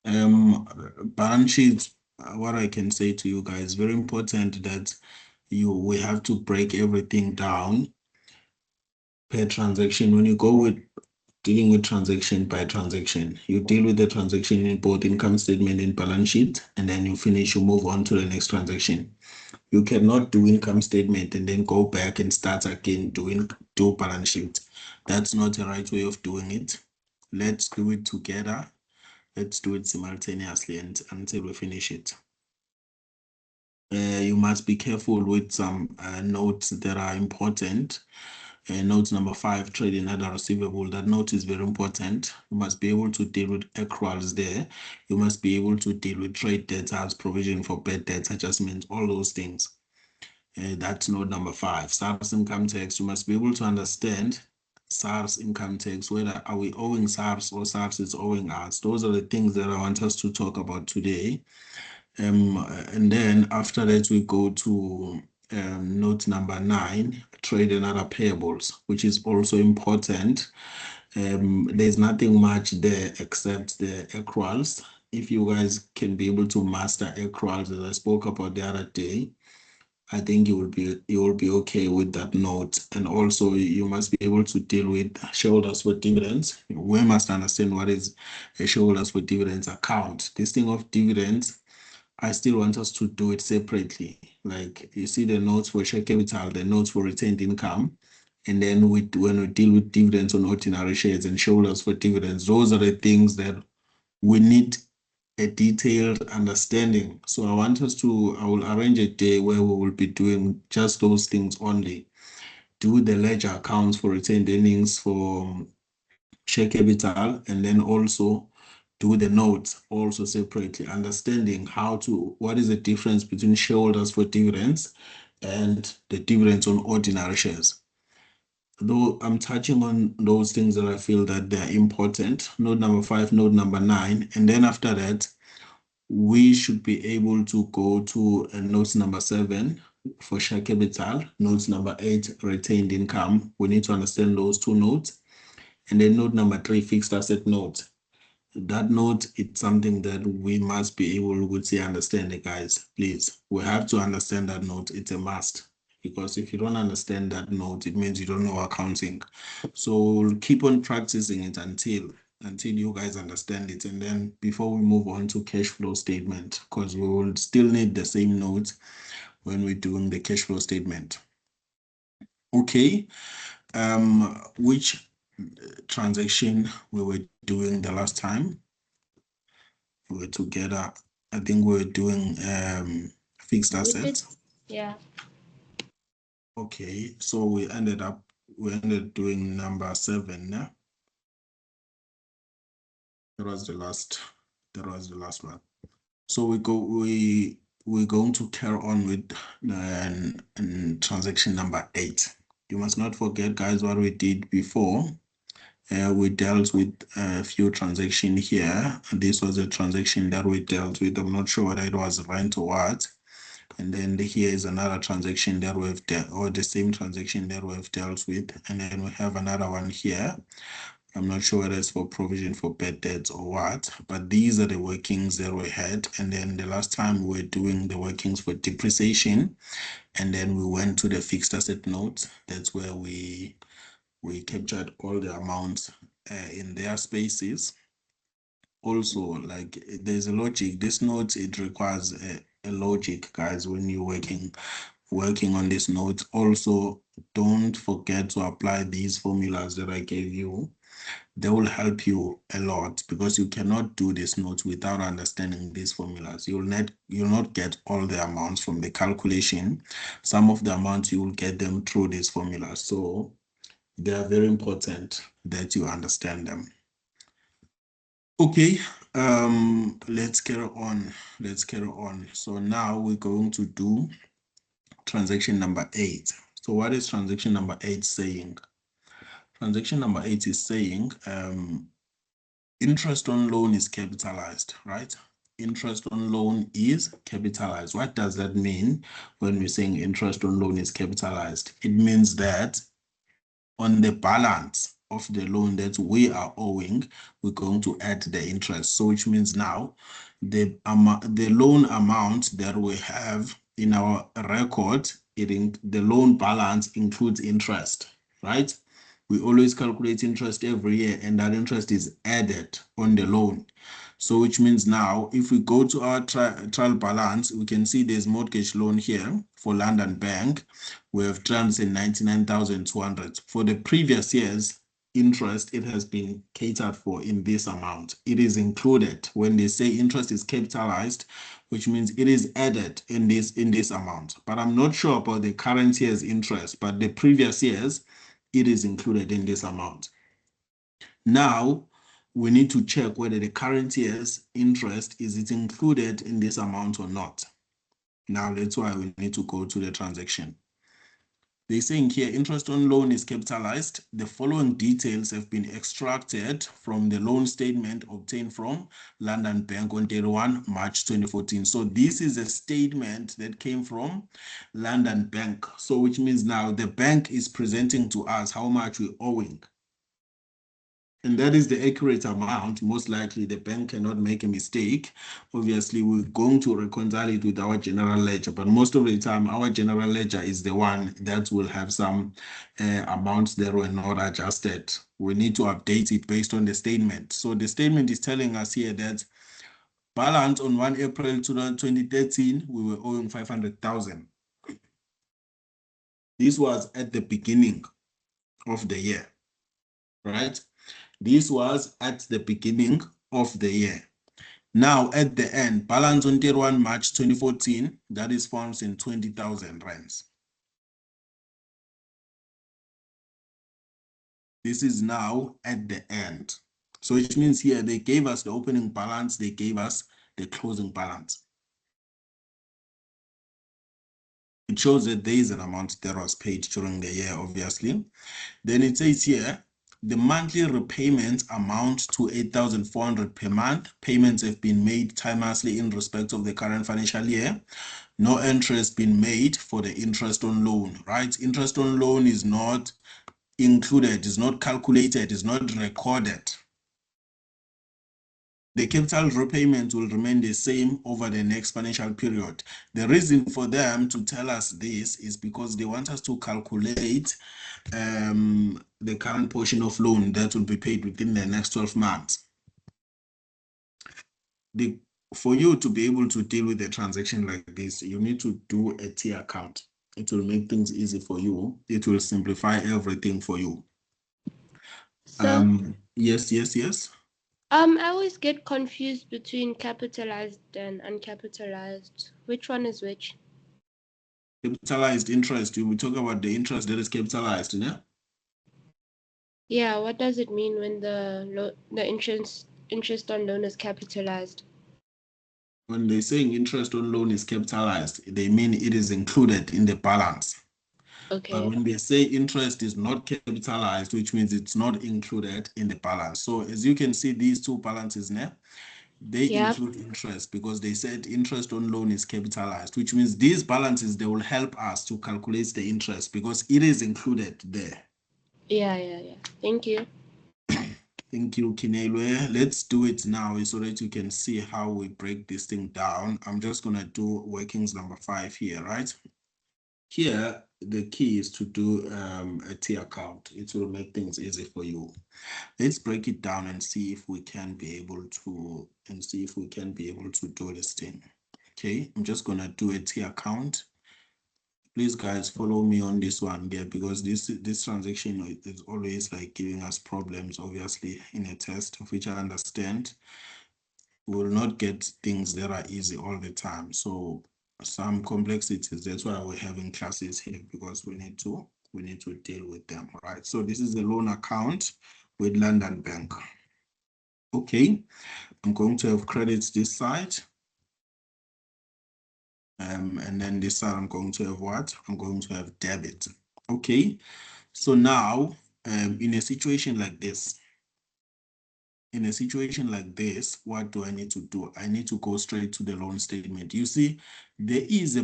Balance sheets, what I can say to you guys, very important that we have to break everything down per transaction. When you go with dealing with transaction by transaction, you deal with the transaction in both income statement and balance sheet, and then you finish, you move on to the next transaction. You cannot do income statement and then go back and start again do balance sheet. That's not the right way of doing it. Let's do it together. Let's do it simultaneously and until we finish it. You must be careful with some notes that are important. Note number 5, trade and other receivable. That note is very important. You must be able to deal with accruals there. You must be able to deal with trade debtors, provision for bad debts, adjustments, all those things. That's note number 5. SARS income tax. You must be able to understand SARS income tax, whether are we owing SARS or SARS is owing us. Those are the things that I want us to talk about today. And then after that, we go to note number 9, trade and other payables, which is also important. There's nothing much there except the accruals. If you guys can be able to master accruals, as I spoke about the other day, I think you will be okay with that note. And also you must be able to deal with shareholders for dividends. We must understand what is a shareholders for dividends account. This thing of dividends, I still want us to do it separately. Like you see the notes for share capital, the notes for retained income. And then when we deal with dividends on ordinary shares and shareholders for dividends, those are the things that we need a detailed understanding. So I will arrange a day where we will be doing just those things only. Do the ledger accounts for retained earnings for share capital, and then also do the notes also separately, understanding what is the difference between shareholders for dividends and the dividends on ordinary shares. Though I'm touching on those things that I feel that they're important. Note number 5, note number 9, and then after that, we should be able to go to note number 7 for share capital, note number 8, retained income. We need to understand those two notes. And then note number 3, fixed asset note. That note, it's something that we must be able to say, understand it, guys. Please, we have to understand that note. It's a must. Because if you don't understand that note, it means you don't know accounting. So we'll keep on practicing it until you guys understand it. And then before we move on to cash flow statement, because we will still need the same notes when we're doing the cash flow statement. Okay. Which transaction we were doing the last time we were together? I think we were doing fixed assets. Yeah. Okay, so we ended doing number 7. Yeah? That was the last one. So we're going to carry on with transaction number 8. You must not forget, guys, what we did before. We dealt with a few transactions here. This was a transaction that we dealt with. I'm not sure whether it was rent or what. And then here is another transaction that we've dealt, or the same transaction that we've dealt with. And then we have another one here. I'm not sure whether it's for provision for bad debts or what, but these are the workings that we had. And then the last time we were doing the workings for depreciation, and then we went to the fixed asset notes. That's where we captured all the amounts in their spaces. Also, like there's a logic. This note, it requires a logic, guys, when you're working on this note. Also, don't forget to apply these formulas that I gave you. They will help you a lot, because you cannot do this note without understanding these formulas. You'll not get all the amounts from the calculation. Some of the amounts you will get them through these formulas. So they are very important that you understand them. Okay, let's carry on. So now we're going to do transaction number 8. So what is transaction number 8 saying? Transaction number 8 is saying interest on loan is capitalized, right? Interest on loan is capitalized. What does that mean when we're saying interest on loan is capitalized? It means that on the balance of the loan that we are owing, we're going to add the interest. So which means now the loan amount that we have in our record, the loan balance includes interest, right? We always calculate interest every year, and that interest is added on the loan. So which means now, if we go to our trial balance, we can see there's mortgage loan here for London Bank. We have 399,200. For the previous years, interest, it has been catered for in this amount. It is included. When they say interest is capitalized, which means it is added in this amount. But I'm not sure about the current year's interest, but the previous years, it is included in this amount. Now, we need to check whether the current year's interest is it included in this amount or not. Now, that's why we need to go to the transaction. They're saying here, interest on loan is capitalized. The following details have been extracted from the loan statement obtained from London Bank on 31 March 2014. So this is a statement that came from London Bank. So which means now the bank is presenting to us how much we're owing. And that is the accurate amount. Most likely the bank cannot make a mistake. Obviously, we're going to reconcile it with our general ledger, but most of the time our general ledger is the one that will have some amounts that were not adjusted. We need to update it based on the statement. So the statement is telling us here that balance on 1 April 2013, we were owing 500,000. This was at the beginning of the year, right? This was at the beginning of the year. Now, at the end, balance on 31 March 2014, that is 420,000 rands. This is now at the end. So which means here they gave us the opening balance, they gave us the closing balance. It shows that there is an amount that was paid during the year, obviously. Then it says here, the monthly repayments amount to 8,400 per month. Payments have been made timelessly in respect of the current financial year. No interest been made for the interest on loan, right? Interest on loan is not included, is not calculated, is not recorded. The capital repayment will remain the same over the next financial period. The reason for them to tell us this is because they want us to calculate the current portion of loan that will be paid within the next 12 months. For you to be able to deal with a transaction like this, you need to do a T account. It will make things easy for you. It will simplify everything for you. So, yes. I always get confused between capitalized and uncapitalized. Which one is which? Capitalized interest, we talk about the interest that is capitalized, yeah? Yeah, what does it mean when the interest on loan is capitalized? When they're saying interest on loan is capitalized, they mean it is included in the balance. Okay. But when they say interest is not capitalized, which means it's not included in the balance. So as you can see, these two balances now, they include interest because they said interest on loan is capitalized, which means these balances, they will help us to calculate the interest because it is included there. Yeah. Thank you. Thank you, Kinelwe. Let's do it now so that you can see how we break this thing down. I'm just going to do workings number 5 here, right? Here, the key is to do a T account. It will make things easy for you. Let's break it down and see if we can be able to do this thing. Okay, I'm just going to do a T account. Please guys follow me on this one there because this transaction is always like giving us problems, obviously, in a test, of which I understand. We will not get things that are easy all the time. So some complexities, that's why we're having classes here because we need to deal with them, right? So this is a loan account with London Bank. Okay, I'm going to have credits this side. And then this side, I'm going to have what? I'm going to have debit. Okay, so now in a situation like this, what do I need to do? I need to go straight to the loan statement. You see, there is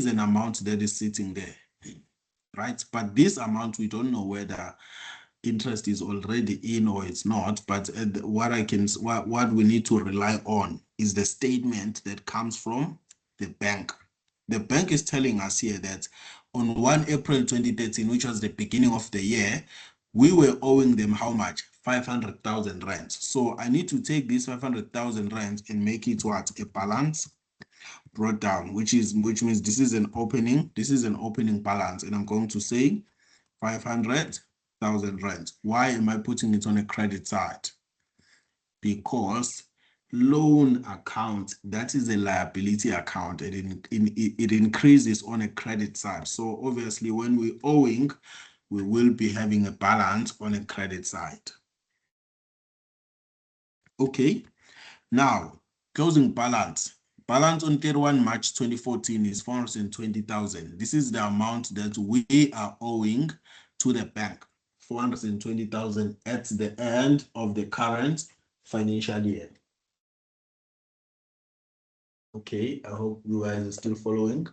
an amount that is sitting there, right? But this amount, we don't know whether interest is already in or it's not, but what we need to rely on is the statement that comes from the bank. The bank is telling us here that on 1 April 2013, which was the beginning of the year, we were owing them how much? 500,000 rands. So I need to take these 500,000 rands and make it what? A balance brought down, which means this is an opening balance, and I'm going to say 500,000 rands. Why am I putting it on a credit side? Because loan account, that is a liability account, and it increases on a credit side. So obviously when we're owing, we will be having a balance on a credit side. Okay, now closing balance. Balance on 31 March 2014 is 420,000. This is the amount that we are owing to the bank, 420,000 at the end of the current financial year. Okay, I hope you guys are still following.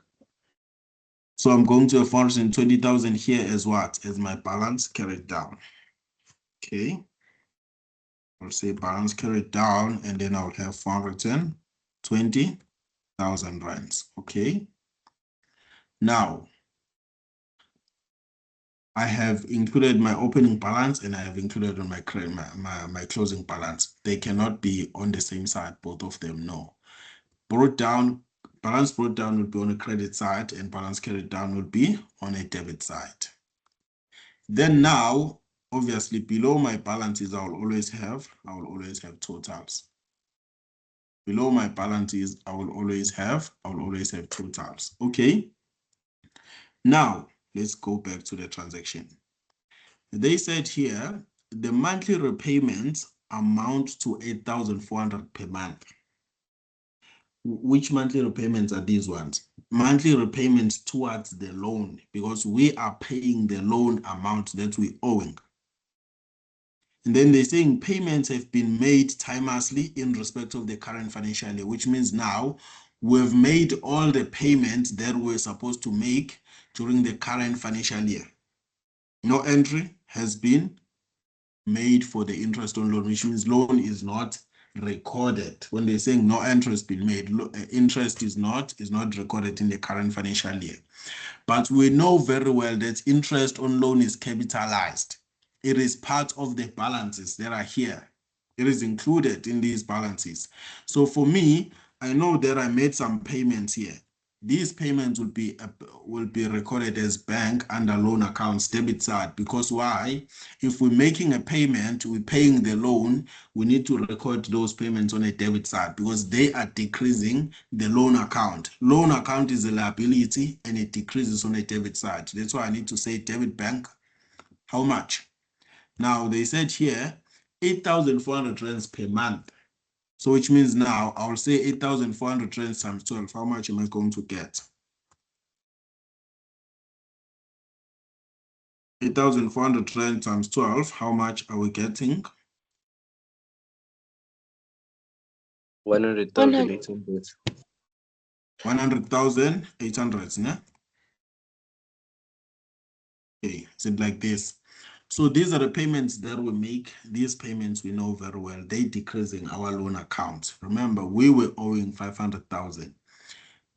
So I'm going to have 420,000 here as what? As my balance carried down. Okay. I'll say balance carried down, and then I'll have 420,000 rands. Okay. Now, I have included my opening balance and I have included on my closing balance. They cannot be on the same side, both of them, no. Balance brought down would be on a credit side, and balance carried down would be on a debit side. Then now, obviously below my balances, I will always have totals. Below my balances, I will always have totals. Okay. Now, let's go back to the transaction. They said here, the monthly repayments amount to 8,400 per month. Which monthly repayments are these ones? Monthly repayments towards the loan, because we are paying the loan amount that we're owing. And then they're saying payments have been made timelessly in respect of the current financial year, which means now we've made all the payments that we're supposed to make during the current financial year. No entry has been made for the interest on loan, which means loan is not recorded. When they're saying no interest been made, interest is not recorded in the current financial year. But we know very well that interest on loan is capitalized. It is part of the balances that are here. It is included in these balances. So for me, I know that I made some payments here. These payments will be recorded as bank under loan accounts debit side, because why? If we're making a payment, we're paying the loan, we need to record those payments on a debit side because they are decreasing the loan account. Loan account is a liability and it decreases on a debit side. That's why I need to say debit bank. How much? Now they said here 8,400 rands per month. So which means now I'll say 8,400 rands times 12. How much am I going to get? 8,400 rands times 12. How much are we getting? 100,800. 100,800, ne? Okay, is it like this? So these are the payments that we make. These payments we know very well. They decreasing our loan account. Remember, we were owing 500,000.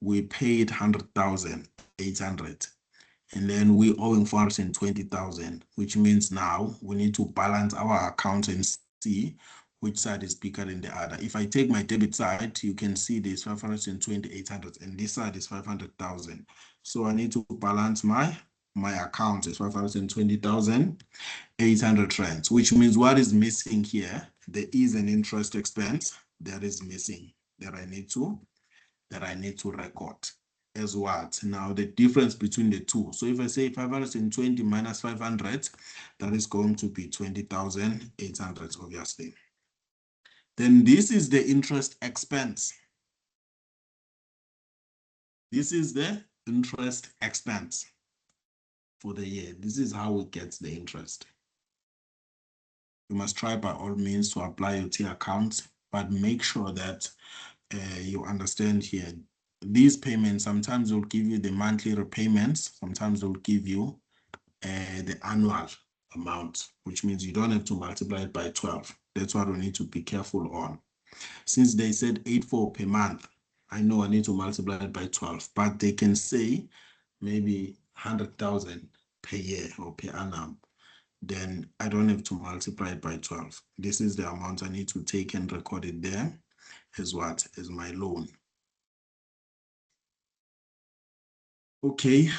We paid 100,800. And then we owing 420,000, which means now we need to balance our account and see which side is bigger than the other. If I take my debit side, you can see this 520,800 and this side is 500,000. So I need to balance my account is 520,800 rands, which means what is missing here? There is an interest expense that is missing that I need to record as what? Now the difference between the two. So if I say 520 minus 500, that is going to be 20,800, obviously. Then this is the interest expense. This is the interest expense for the year. This is how we get the interest. You must try by all means to apply your T account, but make sure that you understand here. These payments, sometimes will give you the monthly repayments, sometimes they'll give you the annual amount, which means you don't have to multiply it by 12. That's what we need to be careful on. Since they said 84 per month, I know I need to multiply it by 12, but they can say maybe 100,000 per year or per annum. Then I don't have to multiply it by 12. This is the amount I need to take and record it there as what? As my loan. Okay.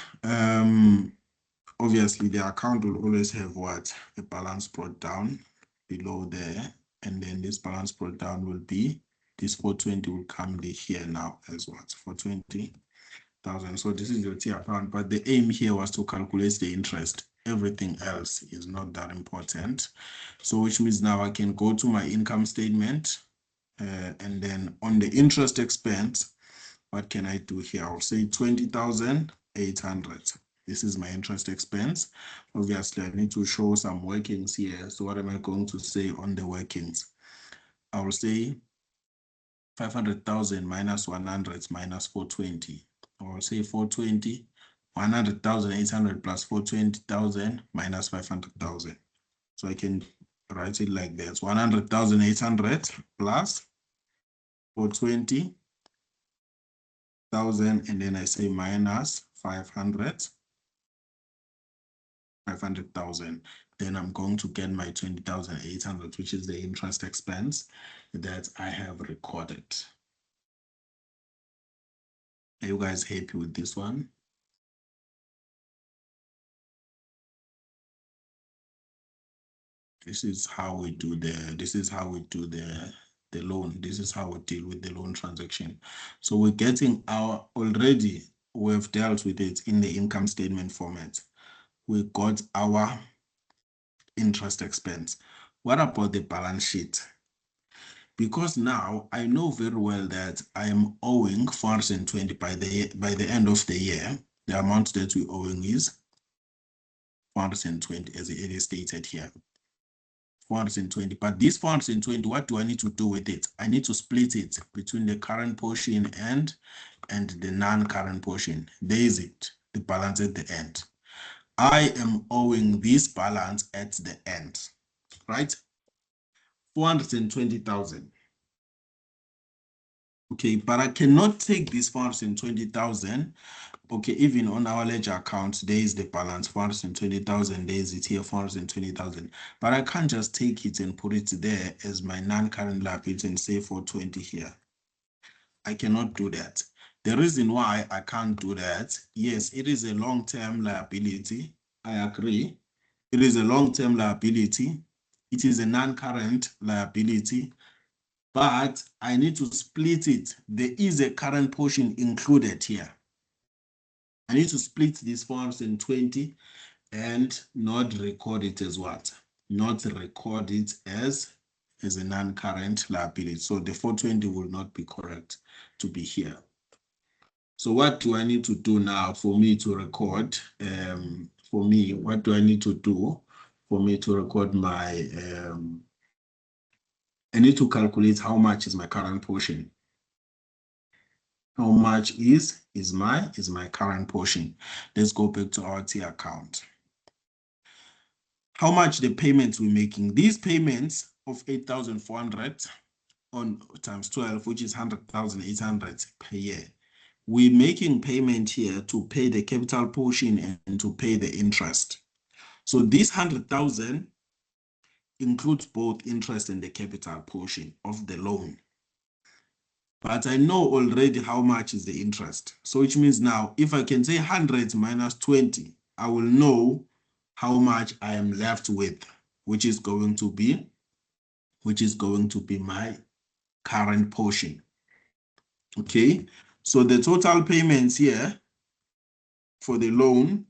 Obviously the account will always have what? A balance brought down below there. And then this balance brought down will be, this 420 will come here now as what? 420,000. So this is your T account, but the aim here was to calculate the interest. Everything else is not that important. So which means now I can go to my income statement and then on the interest expense, what can I do here? I'll say 20,800. This is my interest expense. Obviously, I need to show some workings here. So what am I going to say on the workings? I will say 500,000 minus 100 minus 420. I will say 420, 100,800 plus 420,000 minus 500,000. So I can write it like this: 100,800 plus 420,000, and then I say minus 500,000. Then I'm going to get my 20,800, which is the interest expense that I have recorded. Are you guys happy with this one? This is how we do the loan. This is how we deal with the loan transaction. So we're getting our, already we've dealt with it in the income statement format. We got our interest expense. What about the balance sheet? Because now I know very well that I am owing 420 by the end of the year. The amount that we're owing is 420, as it is stated here. 420, but this 420, what do I need to do with it? I need to split it between the current portion and the non-current portion. There is it, the balance at the end. I am owing this balance at the end, right? 420,000. Okay, but I cannot take this 420,000. Okay, even on our ledger account, there is the balance 420,000. There is it here, 420,000. But I can't just take it and put it there as my non-current liability and say 420 here. I cannot do that. The reason why I can't do that, yes, it is a long-term liability. I agree. It is a long-term liability. It is a non-current liability. But I need to split it. There is a current portion included here. I need to split this 420 and not record it as what? Not record it as a non-current liability. So the 420 will not be correct to be here. So what do I need to do now for me to record? What do I need to do for me to record my I need to calculate how much is my current portion. How much is my current portion? Let's go back to our T account. How much the payments we're making? These payments of 8,400 on times 12, which is 100,800 per year. We're making payment here to pay the capital portion and to pay the interest. So this 100,000 includes both interest and the capital portion of the loan. But I know already how much is the interest. So which means now, if I can say 100 minus 20, I will know how much I am left with, which is going to be my current portion. Okay, so the total payments here for the loan,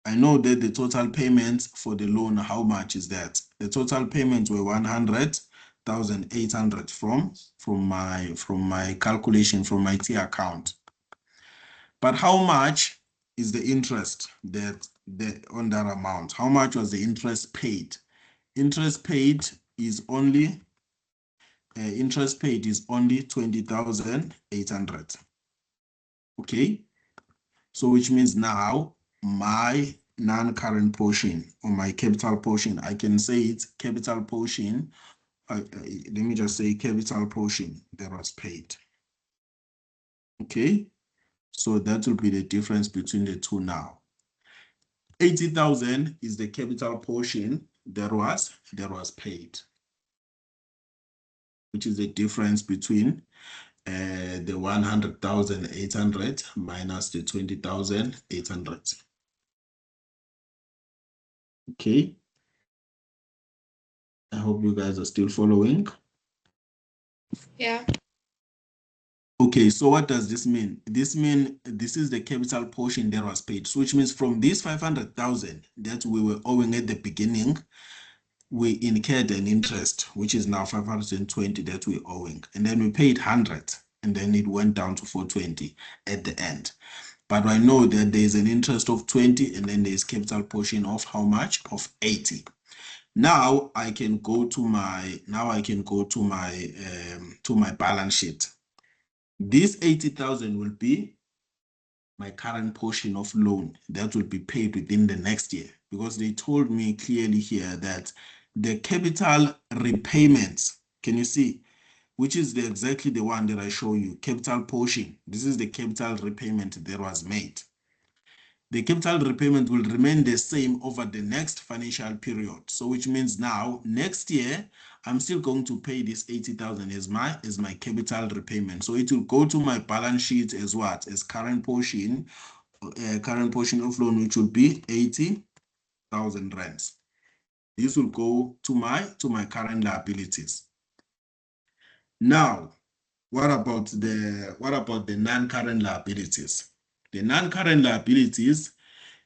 I know that the total payments for the loan, how much is that? The total payments were 100,800 from my calculation from my T account. But how much is the interest on that amount? How much was the interest paid? Interest paid is only 20,800. Okay, so which means now my non-current portion or my capital portion, I can say it's capital portion. Let me just say capital portion that was paid. Okay, so that will be the difference between the two now. 80,000 is the capital portion that was paid, which is the difference between the 100,800 minus the 20,800. Okay. I hope you guys are still following. Yeah. Okay, so what does this mean? This is the capital portion that was paid, so which means from this 500,000 that we were owing at the beginning, we incurred an interest, which is now 520 that we're owing. And then we paid 100, and then it went down to 420 at the end. But I know that there's an interest of 20, and then there's capital portion of how much? Of 80. Now I can go to my balance sheet. This 80,000 will be my current portion of loan that will be paid within the next year, because they told me clearly here that the capital repayments, can you see, which is exactly the one that I show you, capital portion. This is the capital repayment that was made. The capital repayment will remain the same over the next financial period. So which means now next year, I'm still going to pay this 80,000 as my capital repayment. So it will go to my balance sheet as what? As current portion of loan, which will be 80,000 rands. This will go to my current liabilities. Now, what about the non-current liabilities? The non-current liabilities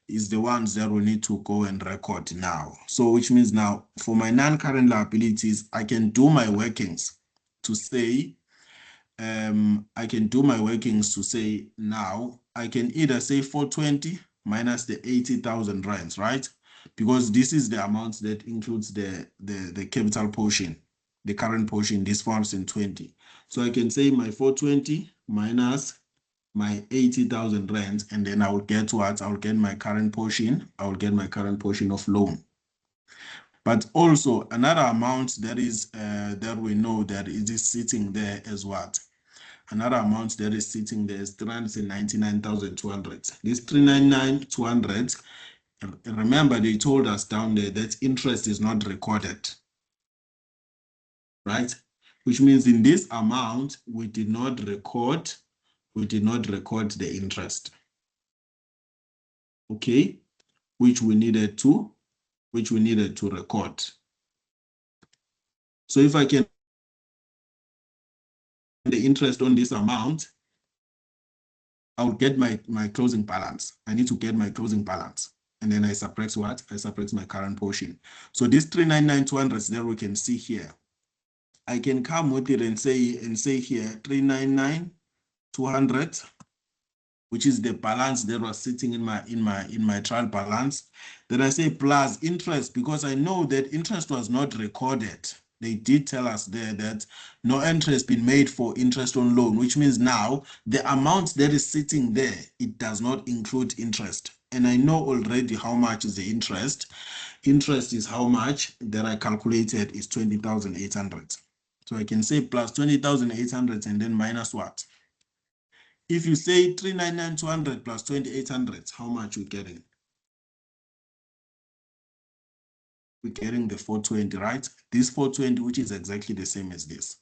is the ones that we need to go and record now. So which means now for my non-current liabilities, I can do my workings to say, now I can either say 420 minus the 80,000 rands, right? Because this is the amount that includes the capital portion, the current portion, this 420. So I can say my 420 minus my 80,000 rands, and then I will get what? I will get my current portion. I will get my current portion of loan. But also another amount that is that we know that it is sitting there as what? Another amount that is sitting there is 399,200. This 399,200. Remember, they told us down there that interest is not recorded, right? Which means in this amount we did not record the interest. Okay, which we needed to record. So if I can the interest on this amount, I'll get my closing balance. I need to get my closing balance, and then I subtract what? I subtract my current portion. So this 399,200 that we can see here, I can come with it and say here 399,200, which is the balance that was sitting in my trial balance. Then I say plus interest, because I know that interest was not recorded. They did tell us there that no interest been made for interest on loan, which means now the amount that is sitting there, it does not include interest. And I know already how much is the interest. Interest is how much that I calculated is 20,800. So I can say plus 20,800 and then minus what? If you say 399,200 plus 2,800, how much are we getting? We're getting the 420, right? This 420, which is exactly the same as this.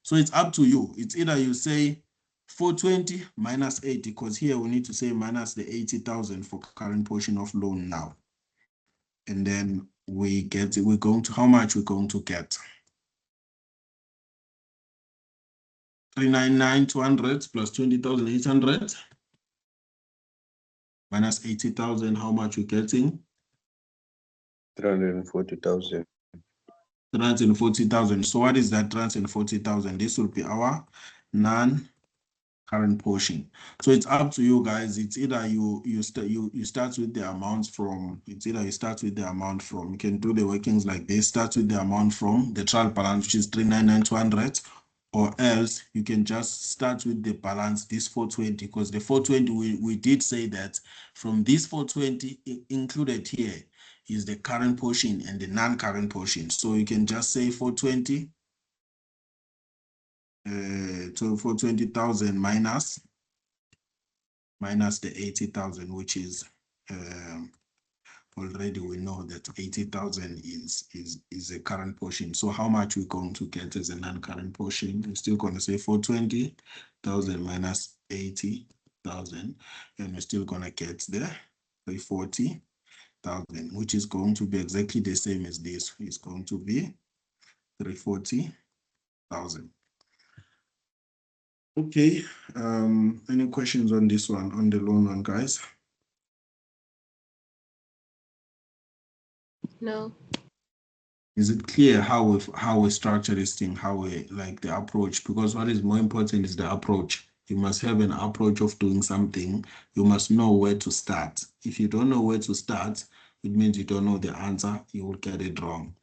So it's up to you. It's either you say 420 minus 80, because here we need to say minus the 80,000 for current portion of loan now. And then we're going to, how much we're going to get? 399,200 plus 20,800 minus 80,000, how much we're getting? 340,000. 340,000. So what is that 340,000? This will be our non-current portion. So it's up to you guys. It's either you start with the amount from. It's either you start with the amount from. You can do the workings like this. Start with the amount from the trial balance, which is 399,200, or else you can just start with the balance, this 420, because the 420, we did say that from this 420 included here is the current portion and the non-current portion. So you can just say 420, so 420,000 minus the 80,000, which is already we know that 80,000 is a current portion. So how much we're going to get as a non-current portion? We're still going to say 420,000 minus 80,000, and we're still going to get the 340,000, which is going to be exactly the same as this. It's going to be 340,000. Okay, any questions on this one, on the loan one, guys? No. Is it clear how we structure this thing, how we like the approach? Because what is more important is the approach. You must have an approach of doing something. You must know where to start. If you don't know where to start, it means you don't know the answer. You will get it wrong.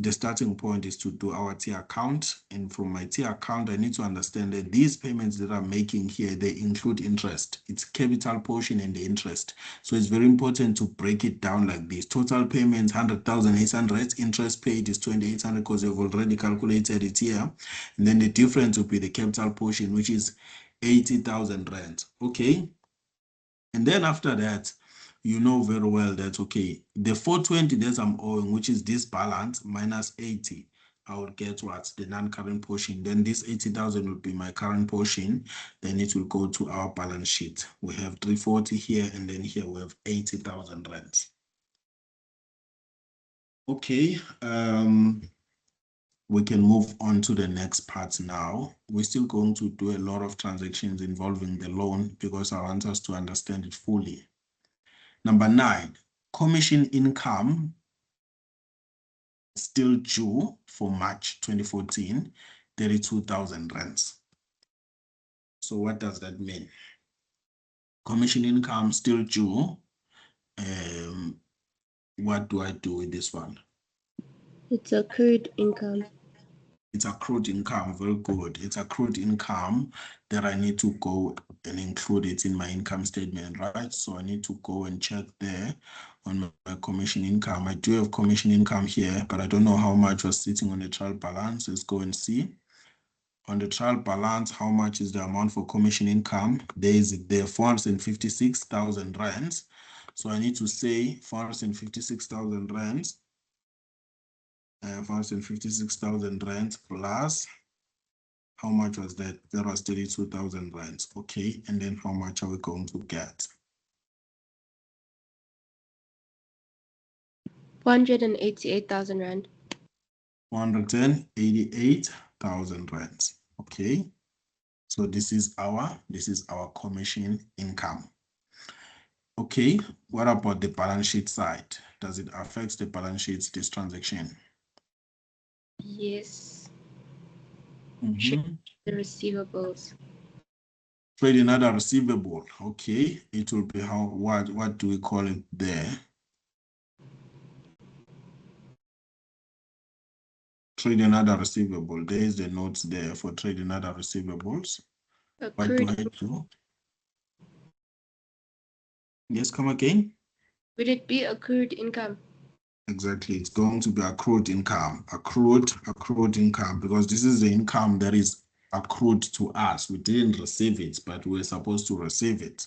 The starting point is to do our T account. And from my T account, I need to understand that these payments that I'm making here, they include interest. It's capital portion and the interest. So it's very important to break it down like this. Total payments, 100,800. Interest paid is 2,800 because you've already calculated it here. And then the difference will be the capital portion, which is 80,000 rand. Okay. And then after that, you know very well that, okay, the 420 that I'm owing, which is this balance minus 80, I will get what? The non-current portion. Then this 80,000 will be my current portion. Then it will go to our balance sheet. We have 340 here, and then here we have 80,000 rand. Okay, we can move on to the next part now. We're still going to do a lot of transactions involving the loan because I want us to understand it fully. Number 9, commission income still due for March 2014, 32,000 rands. So what does that mean? Commission income still due. What do I do with this one? It's accrued income. It's accrued income. Very good. It's accrued income that I need to go and include it in my income statement, right? So I need to go and check there on my commission income. I do have commission income here, but I don't know how much was sitting on the trial balance. Let's go and see. On the trial balance, how much is the amount for commission income? There 456,000 rands. So I need to say 456,000 rands. 456,000 rands plus, how much was that? That was 32,000 rands. Okay, and then how much are we going to get? 488,000 rand. 488,000 rands. Okay, so this is our commission income. Okay, what about the balance sheet side? Does it affect the balance sheet, this transaction? Yes. Mm-hmm. The receivables. Trade another receivable. Okay, it will be how, what do we call it there? Trade another receivable. There is the notes there for trade another receivables. Accrued. What do I do? Yes, come again. Would it be accrued income? Exactly, it's going to be accrued income. Accrued income, because this is the income that is accrued to us. We didn't receive it, but we're supposed to receive it.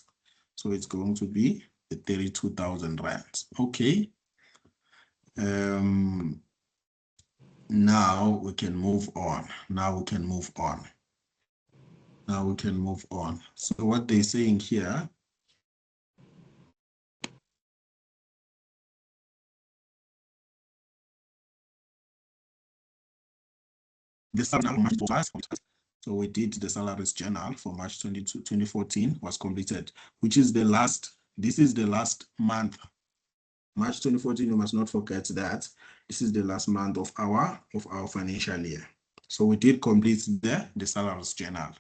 So it's going to be the 32,000 rands. Okay. Now we can move on. So what they're saying here, the salary so we did the salaries journal for March 2014 was completed, which is the last, this is the last month. March 2014, you must not forget that this is the last month of our financial year. So we did complete the salaries journal.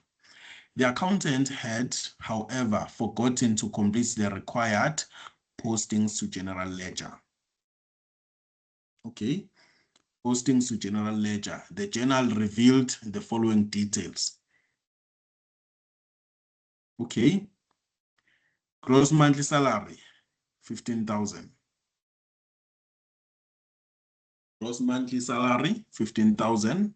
The accountant had, however, forgotten to complete the required postings to general ledger. Okay, postings to general ledger. The journal revealed the following details. Okay. Gross monthly salary, 15,000. Gross monthly salary, 15,000.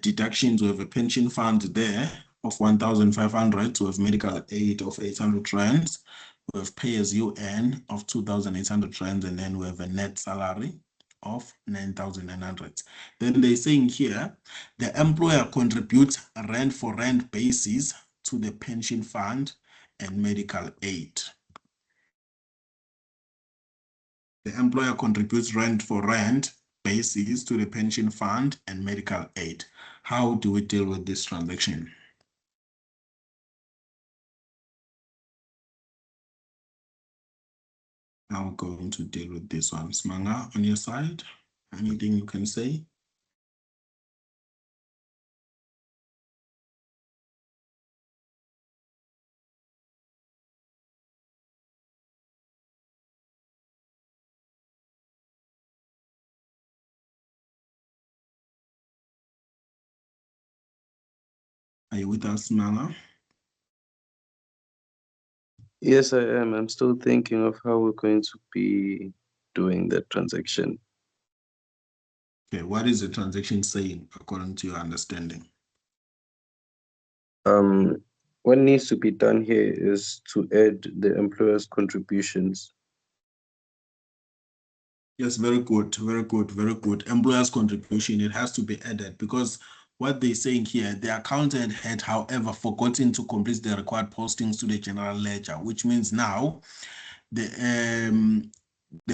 Deductions, we have a pension fund there of 1,500. We have medical aid of 800 rands. We have pay as you earn of 2,800 rands, and then we have a net salary of 9,900. Then they're saying here, the employer contributes rand for rand basis to the pension fund and medical aid. The employer contributes rand for rand basis to the pension fund and medical aid. How do we deal with this transaction? I'm going to deal with this one. Smanga, on your side, anything you can say? Are you with us, Smanga? Yes, I am. I'm still thinking of how we're going to be doing that transaction. Okay, what is the transaction saying according to your understanding? What needs to be done here is to add the employer's contributions. Yes, very good, very good, very good. Employer's contribution, it has to be added because what they're saying here, the accountant had, however, forgotten to complete the required postings to the general ledger, which means now the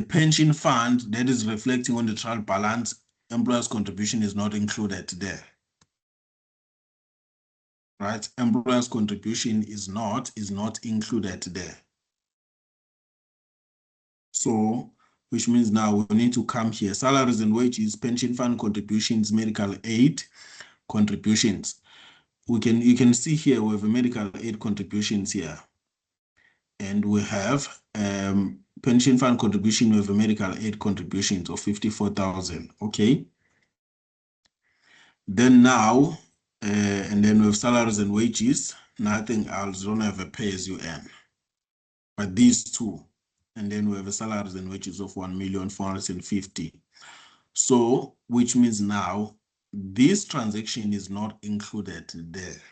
pension fund that is reflecting on the trial balance, employer's contribution is not included there. Right? Employer's contribution is not included there. So, which means now we need to come here. Salaries and wages, pension fund contributions, medical aid contributions. You can see here we have a medical aid contributions here. And we have pension fund contribution, we have a medical aid contributions of 54,000. Okay. Then now, and then we have salaries and wages, nothing else, don't have a pay as you earn. But these two, and then we have a salaries and wages of 1,450,000. So, which means now this transaction is not included there.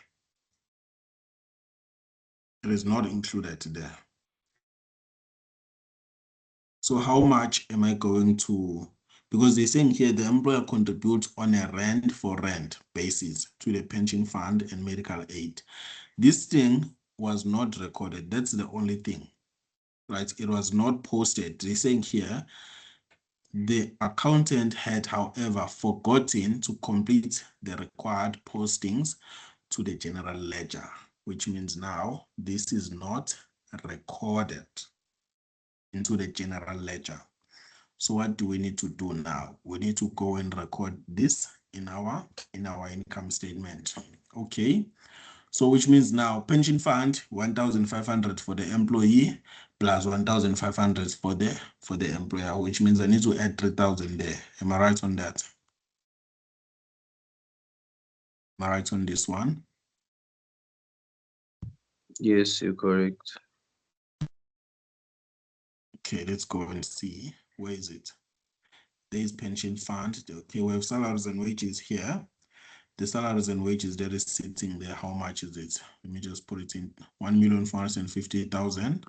It is not included there. So how much am I going to, because they're saying here the employer contributes on a rand for rand basis to the pension fund and medical aid. This thing was not recorded. That's the only thing, right? It was not posted. They're saying here, the accountant had, however, forgotten to complete the required postings to the general ledger, which means now this is not recorded into the general ledger. So what do we need to do now? We need to go and record this in our income statement. Okay. So which means now pension fund 1,500 for the employee plus 1,500 for the employer, which means I need to add 3,000 there. Am I right on that? Am I right on this one? Yes, you're correct. Okay, let's go and see. Where is it? There's pension fund. Okay, we have salaries and wages here. The salaries and wages that is sitting there, how much is it? Let me just put it in 1,450,000.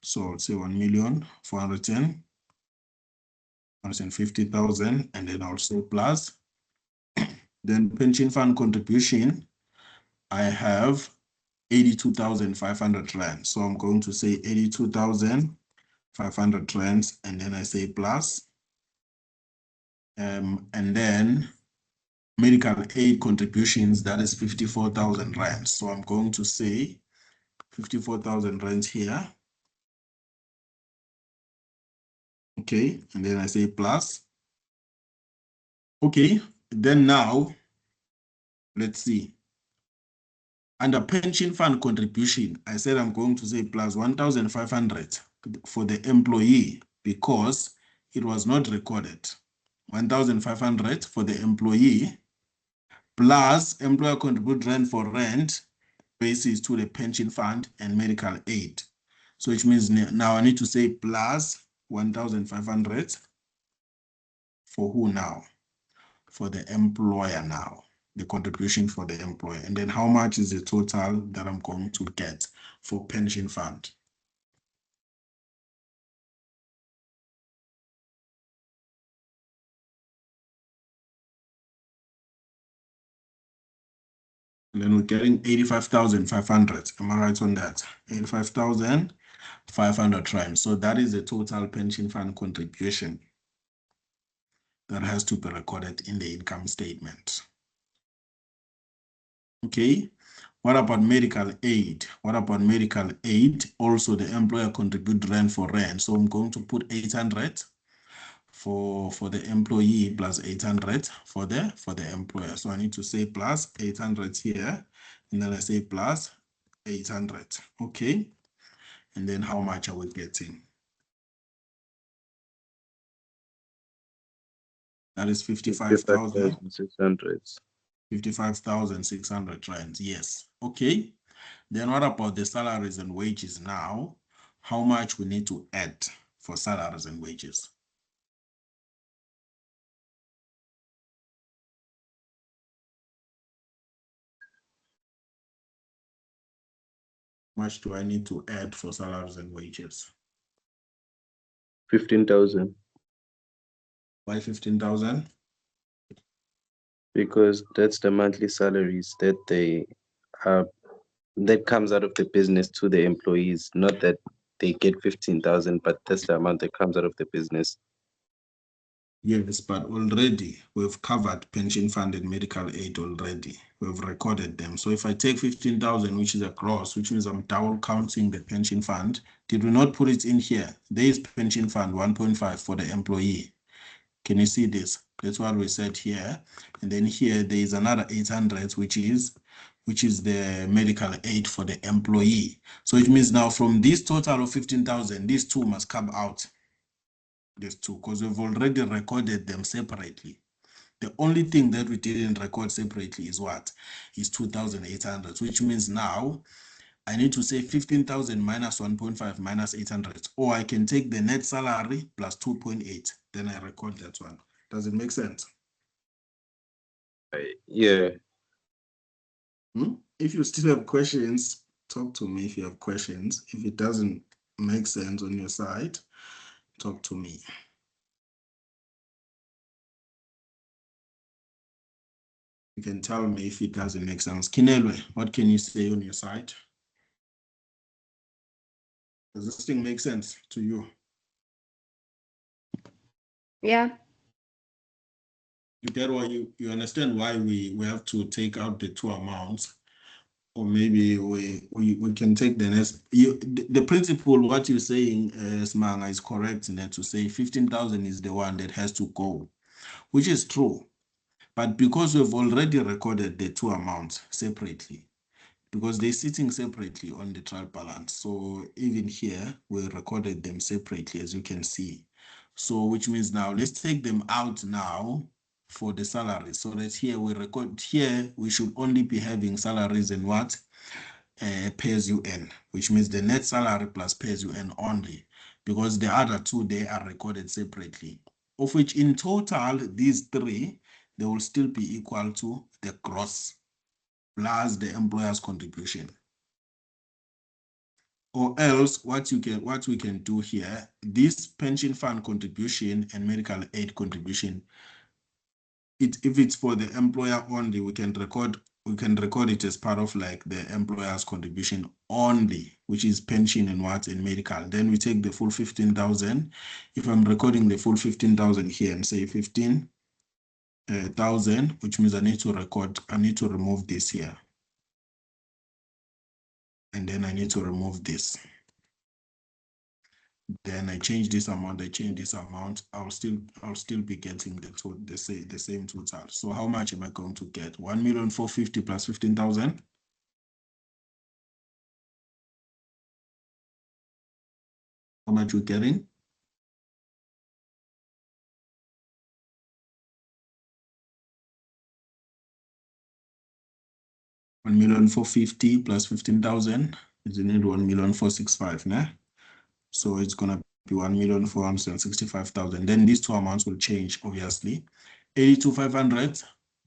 So let's say 1,450,000, and then also plus. Then pension fund contribution, I have 82,500 rand. So I'm going to say 82,500 rand, and then I say plus. And then medical aid contributions, that is 54,000 rand. So I'm going to say 54,000 rand here. Okay, and then I say plus. Okay, then now, let's see. Under pension fund contribution, I said I'm going to say plus 1,500 for the employee because it was not recorded. 1,500 for the employee, plus employer contribute rent for rent basis to the pension fund and medical aid. So which means now I need to say plus 1,500 for who now? For the employer now, the contribution for the employer. And then how much is the total that I'm going to get for pension fund? And then we're getting 85,500. Am I right on that? 85,500 times. So that is the total pension fund contribution that has to be recorded in the income statement. Okay. What about medical aid? What about medical aid? Also, the employer contribute rent for rent. So I'm going to put 800 for the employee plus 800 for the employer. So I need to say plus 800 here, and then I say plus 800. Okay. And then how much are we getting? That is 55,600. 55,600 rands. Yes. Okay. Then what about the salaries and wages now? How much we need to add for salaries and wages? How much do I need to add for salaries and wages? 15,000. Why 15,000? Because that's the monthly salaries that they that comes out of the business to the employees, not that they get 15,000, but that's the amount that comes out of the business. Yes, but already we've covered pension fund and medical aid already. We've recorded them. So if I take 15,000, which is a gross, which means I'm double counting the pension fund, did we not put it in here? There is pension fund 1.5 for the employee. Can you see this? That's what we said here. And then here there is another 800, which is the medical aid for the employee. So it means now from this total of 15,000, these two must come out. These two, because we've already recorded them separately. The only thing that we didn't record separately is what? Is 2,800, which means now I need to say 15,000 minus 1.5 minus 800, or I can take the net salary plus 2.8. Then I record that one. Does it make sense? Yeah. If you still have questions, talk to me if you have questions. If it doesn't make sense on your side, talk to me. You can tell me if it doesn't make sense. Kinelwe, what can you say on your side? Does this thing make sense to you? Yeah. You get why you understand why we have to take out the two amounts, or maybe we can take the next. The principle, what you're saying, Smanga, is correct in that to say 15,000 is the one that has to go, which is true. But because we've already recorded the two amounts separately, because they're sitting separately on the trial balance. So even here, we recorded them separately, as you can see. So which means now, let's take them out now for the salaries. So that here we record, here we should only be having salaries and what? Pay as you earn, which means the net salary plus pay as you earn only, because the other two, they are recorded separately. Of which in total, these three, they will still be equal to the gross plus the employer's contribution. Or else what we can do here, this pension fund contribution and medical aid contribution, if it's for the employer only, we can record it as part of like the employer's contribution only, which is pension and what and medical. Then we take the full 15,000. If I'm recording the full 15,000 here and say 15,000, which means I need to remove this here. And then I need to remove this. Then I change this amount, I'll still be getting the same total. So how much am I going to get? 1,450,000 plus 15,000. How much you getting? 1,450,000 plus 15,000 is in 1,465,000, nah? So it's gonna be 1,465,000. Then these two amounts will change, obviously. 82,500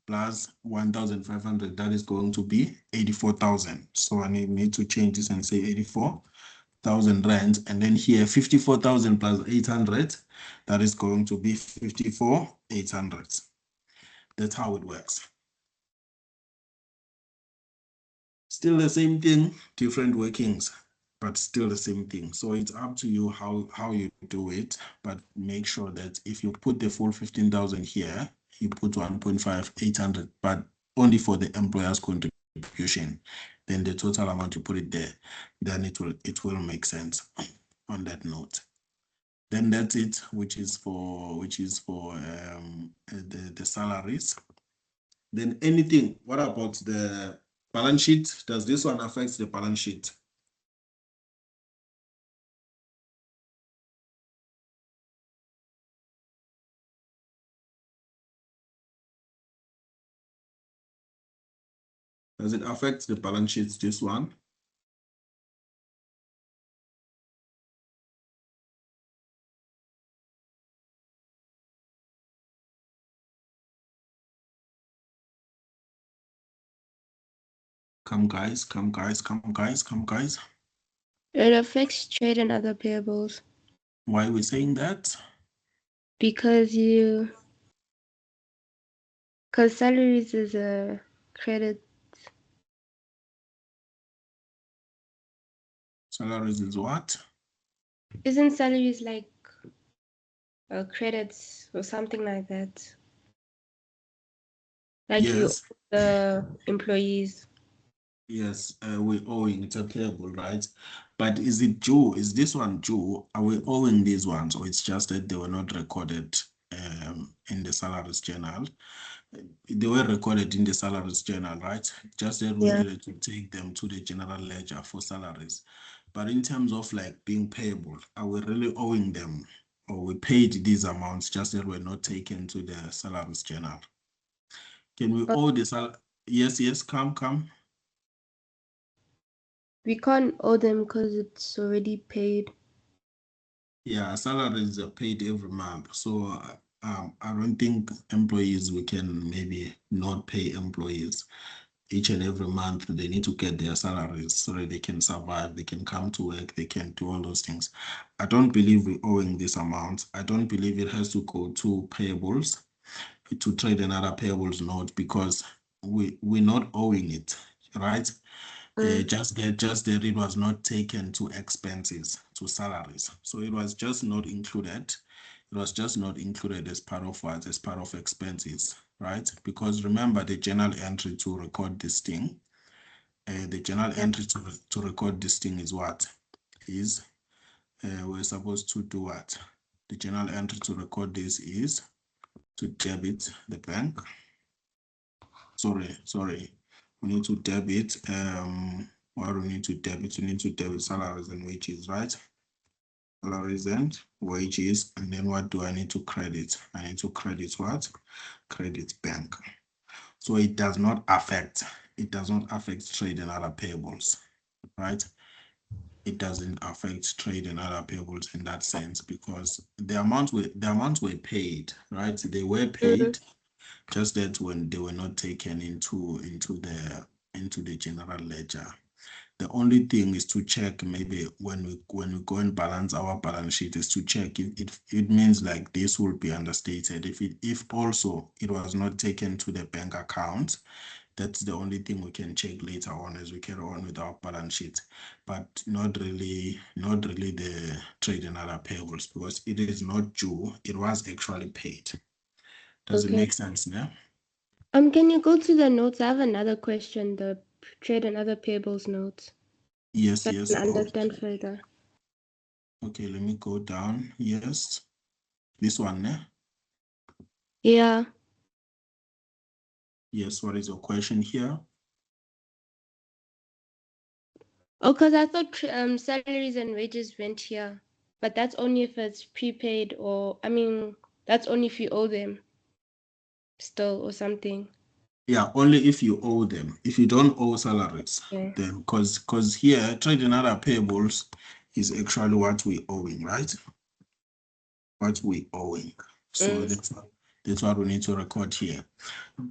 plus 1,500, that is going to be 84,000. So I need to change this and say 84,000 rand. And then here 54,000 plus 800, that is going to be 54,800. That's how it works. Still the same thing, different workings, but still the same thing. So it's up to you how you do it, but make sure that if you put the full 15,000 here, you put 1.5800, but only for the employer's contribution. Then the total amount you put it there, then it will make sense on that note. Then that's it, which is for the salaries. Then anything, what about the balance sheet? Does this one affect the balance sheet? Does it affect the balance sheet, this one? Come guys. It affects trade and other payables Why are we saying that? because salaries is a credit. Salaries is what? Isn't salaries like credits or something like that? Like Yes. the employees. Yes, we're owing, it's a payable, right? But is it due? Is this one due? Are we owing these ones, or it's just that they were not recorded in the salaries journal? They were recorded in the salaries journal, right? Just that we needed to take them to the general ledger for salaries. But in terms of like being payable, are we really owing them, or we paid these amounts just that were not taken to the salaries journal? Can we owe the salary? Yes, come. We can't owe them because it's already paid. Yeah, salaries are paid every month. So I don't think employees, we can maybe not pay employees. Each and every month, they need to get their salaries so that they can survive, they can come to work, they can do all those things. I don't believe we're owing this amount. I don't believe it has to go to payables, to trade another payables note, because we're not owing it, right? Just that it was not taken to expenses, to salaries. So it was just not included. It was just not included as part of what? As part of expenses, right? Because remember the journal entry to record this thing. The journal entry to record this thing is what? Is we're supposed to do what? The journal entry to record this is to debit the bank. Sorry. We need to debit what we need to debit? We need to debit salaries and wages, right? Salaries and wages. And then what do I need to credit? I need to credit what? Credit bank. So it does not affect trade and other payables, right? It doesn't affect trade and other payables in that sense, because the amounts were paid, right? They were paid, just that when they were not taken into the general ledger. The only thing is to check, maybe when we go and balance our balance sheet, is to check if it means like this will be understated. If also it was not taken to the bank account, that's the only thing we can check later on as we carry on with our balance sheet, but not really the trade and other payables, because it is not due, it was actually paid. Does it make sense now? Can you go to the notes? I have another question, the trade and other payables notes. Yes. I can understand further. Okay, let me go down. Yes. This one, né? Yeah. Yes, what is your question here? Oh, because I thought salaries and wages went here, but that's only if it's prepaid, or that's only if you owe them still or something. Yeah, only if you owe them. If you don't owe salaries, Okay. then because here trade and other payables is actually what we owing, right? What we owing. So that's what we need to record here.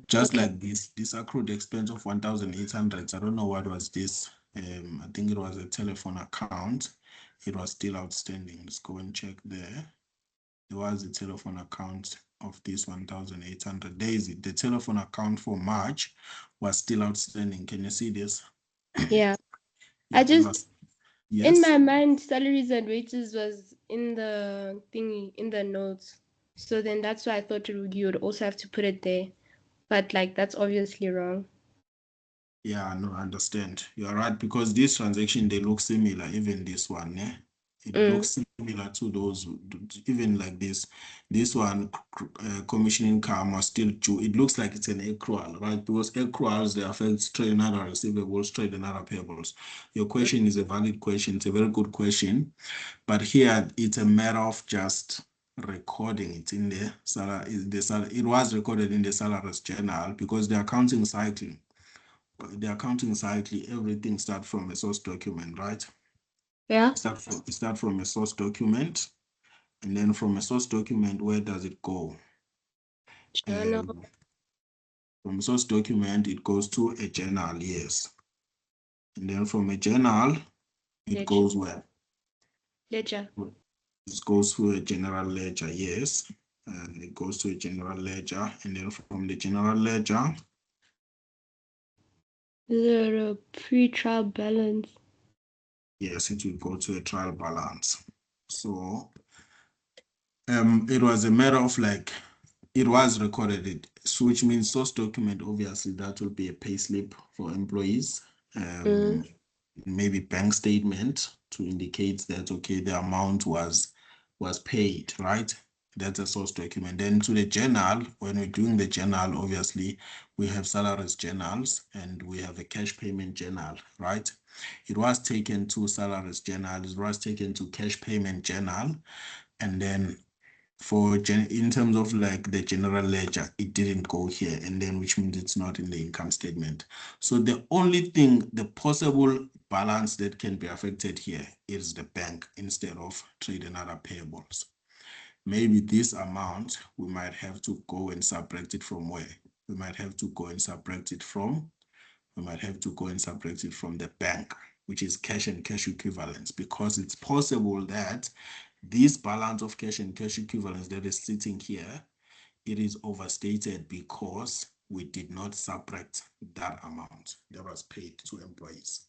Just Okay. like this accrued expense of 1,800. I don't know what was this. I think it was a telephone account. It was still outstanding. Let's go and check there. There was a telephone account of this 1,800. Daisy, the telephone account for March was still outstanding. Can you see this? Yeah. Yeah, I just was, in yes. my mind, salaries and wages was in the thingy in the notes. So then that's why I thought you would also have to put it there. But like that's obviously wrong. Yeah, no, I understand. You are right, because this transaction, they look similar, even this one, eh? It looks similar to those, even like this one, commission income are still due. It looks like it's an accrual, right? Because accruals, they affect trade and other receivables, trade and other payables. Your question is a valid question. It's a very good question. But here, it's a matter of just recording it in the salary. It was recorded in the salaries journal because the accounting cycle, everything start from a source document, right? Yeah. Start from a source document, and then from a source document, where does it go? Journal. From a source document, it goes to a journal, yes. And then from a journal, it Ledger. goes where? Ledger. It goes to a general ledger, yes. And it goes to a general ledger, and then from the general ledger, Is there a pre-trial balance? yes, it will go to a trial balance. So it was a matter of like, it was recorded, so which means source document, obviously that will be a pay slip for employees, maybe bank statement to indicate that, okay, the amount was paid, right? That's a source document. Then to the journal, when we're doing the journal, obviously we have salaries journals and we have a cash payment journal, right? It was taken to salaries journal, it was taken to cash payment journal, and then in terms of like the general ledger, it didn't go here, and then which means it's not in the income statement. So the only thing, the possible balance that can be affected here is the bank instead of trade and other payables. Maybe this amount, we might have to go and subtract it from where? We might have to go and subtract it from, the bank, which is cash and cash equivalents, because it's possible that this balance of cash and cash equivalents that is sitting here, it is overstated because we did not subtract that amount that was paid to employees.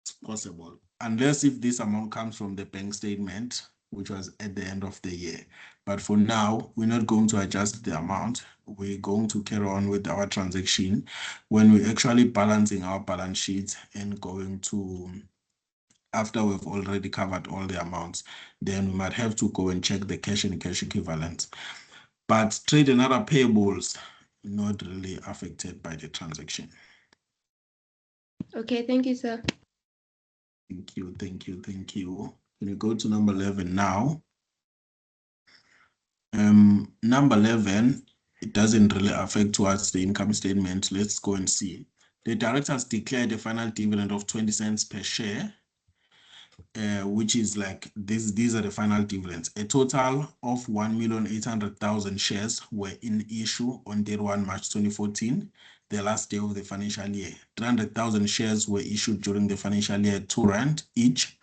It's possible, unless if this amount comes from the bank statement, which was at the end of the year. But for now, we're not going to adjust the amount. We're going to carry on with our transaction when we're actually balancing our balance sheet and going to, after we've already covered all the amounts, then we might have to go and check the cash and cash equivalents. But trade and other payables, not really affected by the transaction. Okay, thank you, sir. Thank you. Can you go to number 11 now? Number 11, it doesn't really affect towards the income statement. Let's go and see. The directors declared a final dividend of 20 cents per share, which is like these are the final dividends. A total of 1,800,000 shares were in issue on 31 March 2014, the last day of the financial year. 300,000 shares were issued during the financial year at R2 each.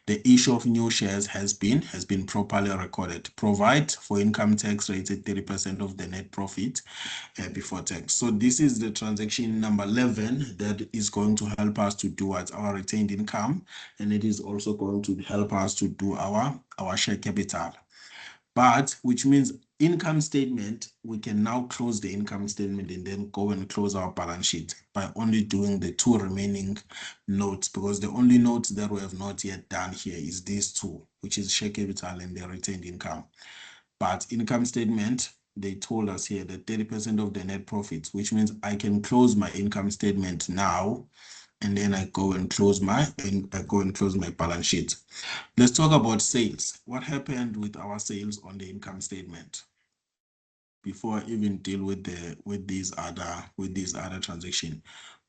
The issue of new shares has been properly recorded. Provide for income tax rate at 30% of the net profit before tax. So this is the transaction number 11 that is going to help us to do our retained income, and it is also going to help us to do our share capital. But which means income statement, we can now close the income statement and then go and close our balance sheet by only doing the two remaining notes, because the only notes that we have not yet done here is these two, which is share capital and the retained income. But income statement, they told us here that 30% of the net profits, which means I can close my income statement now, and then I go and close my balance sheet. Let's talk about sales. What happened with our sales on the income statement? before I even deal with these other transactions.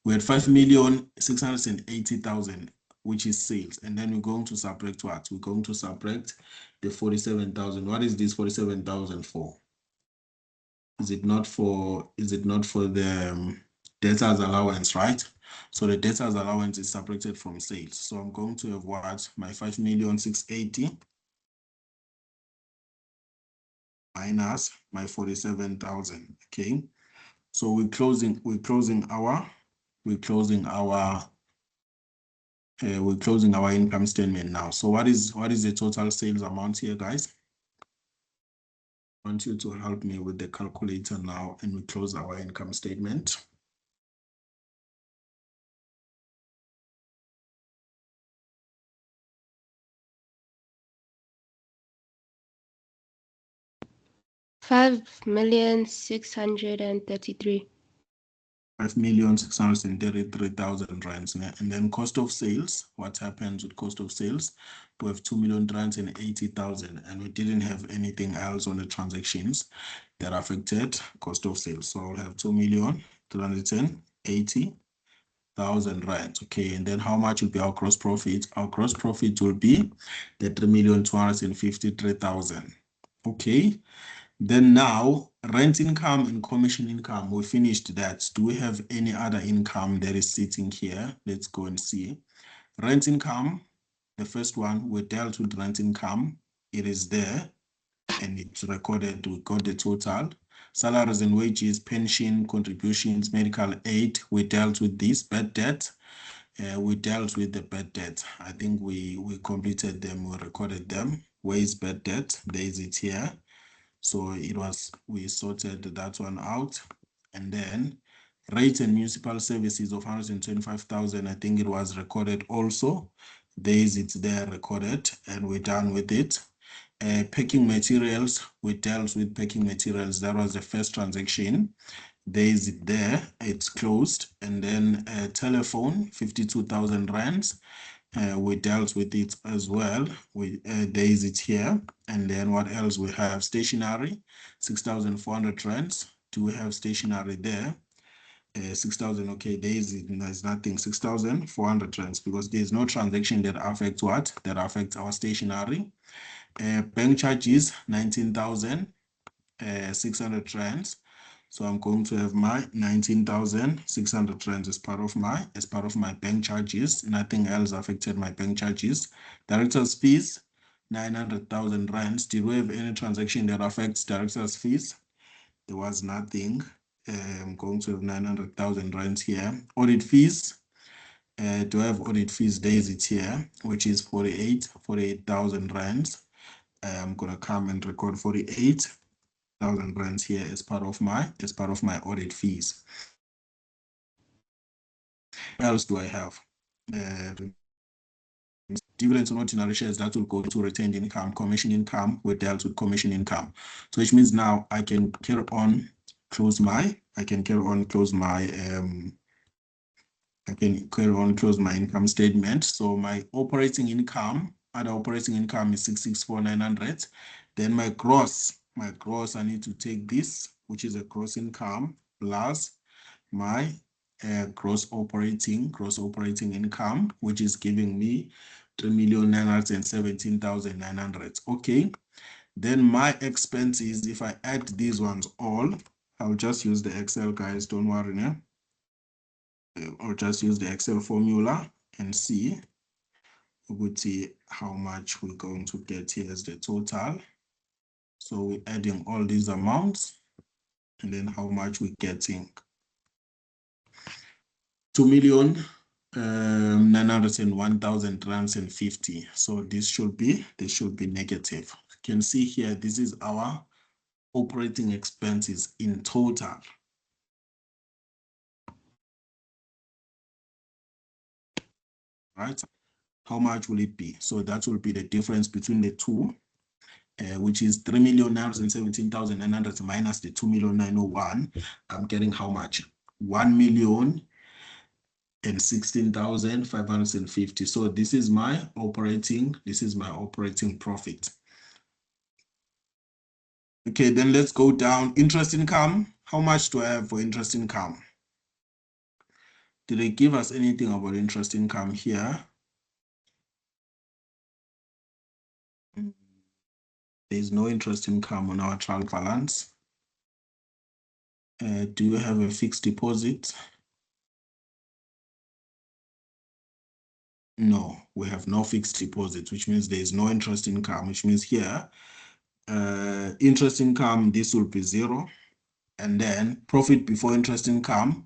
We had 5,680,000, which is sales, and then we're going to subtract what? We're going to subtract the 47,000. What is this 47,000 for? Is it not for the debtors allowance, right? So the debtors allowance is separated from sales. So I'm going to have what? My 5,680,000 minus my 47,000. Okay. So we're closing our income statement now. So what is the total sales amount here, guys? I want you to help me with the calculator now, and we close our income statement. $5,633,000. 5,633,000 rands. And then cost of sales, what happens with cost of sales? We have 2,380,000, and we didn't have anything else on the transactions that affected cost of sales. So I'll have 2,380,000 rands. Okay, and then how much will be our gross profit? Our gross profit will be the 3,253,000. Okay. Then now, rent income and commission income, we finished that. Do we have any other income that is sitting here? Let's go and see. Rent income, the first one, we dealt with rent income. It is there, and it's recorded. We got the total. Salaries and wages, pension, contributions, medical aid, we dealt with this. Bad debt, we dealt with the bad debt. I think we completed them, we recorded them. Where is bad debt? There is it here. So we sorted that one out. And then rates and municipal services of 125,000, I think it was recorded also. It's there recorded, and we're done with it. Packing materials, we dealt with packing materials. That was the first transaction. There's it there, it's closed. And then telephone, 52,000 rands. We dealt with it as well. There is it here. And then what else we have? Stationery, 6,400 rands. Do we have stationery there? 6,000. Okay, there's nothing. 6,400 rands, because there's no transaction that affects what? That affects our stationery. Bank charges, 19,600 rands. So I'm going to have my 19,600 rands as part of my bank charges. Nothing else affected my bank charges. Directors' fees, 900,000 rands. Did we have any transaction that affects directors' fees? There was nothing. I'm going to have 900,000 rands here. Audit fees. Do I have audit fees? There is it here, which is 48,000 rands. I'm gonna come and record 48,000 rands here as part of my audit fees. What else do I have? Dividends on ordinary shares, that will go to retained income. Commission income, we dealt with commission income. So which means now I can carry on close my income statement. So my operating income, other operating income is 664,900. Then my gross, I need to take this, which is a gross income, plus my gross operating income, which is giving me 3,917,900. Okay. Then my expenses, if I add these ones all, I'll just use the Excel, guys, don't worry now. I'll just use the Excel formula and see. We would see how much we're going to get here as the total. So we're adding all these amounts, and then how much we're getting. 2,901,350. So this should be negative. You can see here, this is our operating expenses in total. Right? How much will it be? So that will be the difference between the two, which is 3,917,900 minus the 2,901,000. I'm getting how much? 1,016,550. So this is my operating profit. Okay, then let's go down. Interest income. How much do I have for interest income? Did they give us anything about interest income here? There's no interest income on our trial balance. Do you have a fixed deposit? No, we have no fixed deposit, which means there is no interest income, which means here, interest income, this will be 0. And then profit before interest income,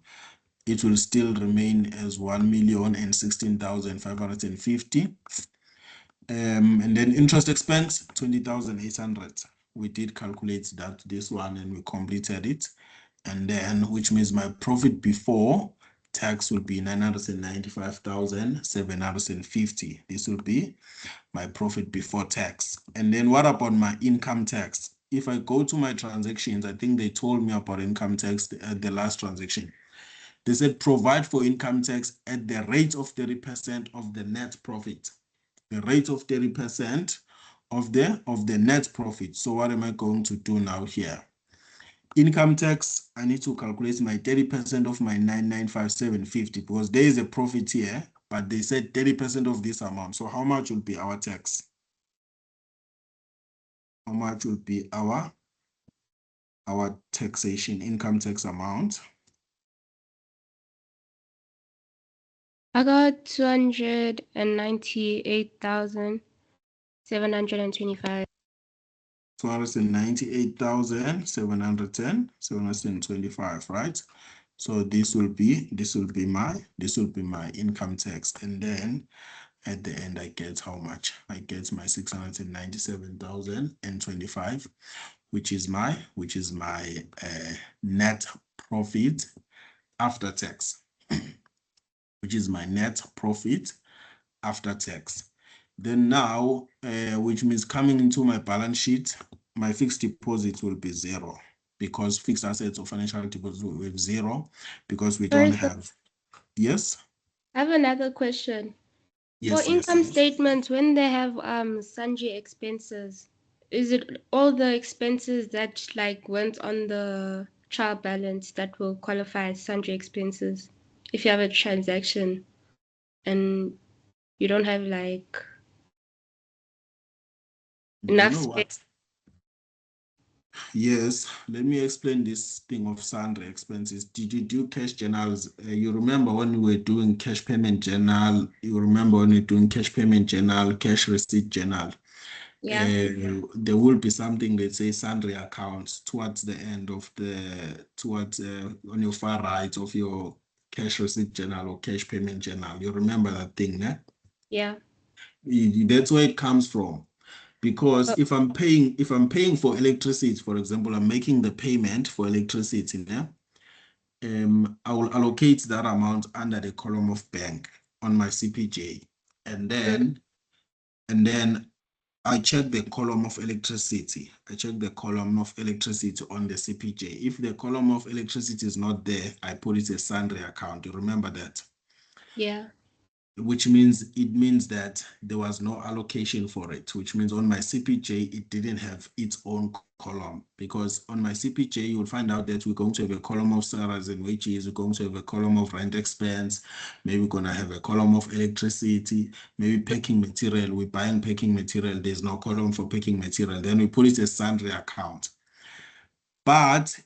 it will still remain as 1,016,550. And then interest expense, 20,800. We did calculate that, this one, and we completed it. And then, which means my profit before tax will be 995,750. This will be my profit before tax. And then what about my income tax? If I go to my transactions, I think they told me about income tax at the last transaction. They said provide for income tax at the rate of 30% of the net profit. The rate of 30% of the net profit. So what am I going to do now here? Income tax, I need to calculate my 30% of my 995,750 because there is a profit here, but they said 30% of this amount. So how much will be our tax? How much will be our taxation, income tax amount? I got 298,725. 298,725, right? So this will be my income tax, and then at the end I get how much? I get my 697,025, which is my net profit after tax, which is my net profit after tax. Then now, which means coming into my balance sheet, my fixed deposit will be 0 because fixed assets or financial deposits will be 0 because we don't have. Yes. I have another question. Yes, For income statements, when they have sundry expenses, is it all the expenses that like went on the trial balance that will qualify as sundry expenses? If you have a transaction and you don't have like enough space. Yes, let me explain this thing of sundry expenses. Did you do cash journals? You remember when we were doing cash payment journal? You remember when we were doing cash payment journal, cash receipt journal? Yeah. There will be something that says sundry accounts towards the end of on your far right of your cash receipt journal or cash payment journal. You remember that thing, né? Yeah. That's where it comes from. Because if I'm paying for electricity, for example, I'm making the payment for electricity, né? I will allocate that amount under the column of bank on my CPJ, and then I check the column of electricity. I check the column of electricity on the CPJ. If the column of electricity is not there, I put it as sundry account. You remember that? Yeah. Which means that there was no allocation for it, which means on my CPJ, it didn't have its own column, because on my CPJ, you will find out that we're going to have a column of salaries and wages, we're going to have a column of rent expense, maybe we're going to have a column of electricity, maybe packing material, we're buying packing material, there's no column for packing material, then we put it as sundry account. But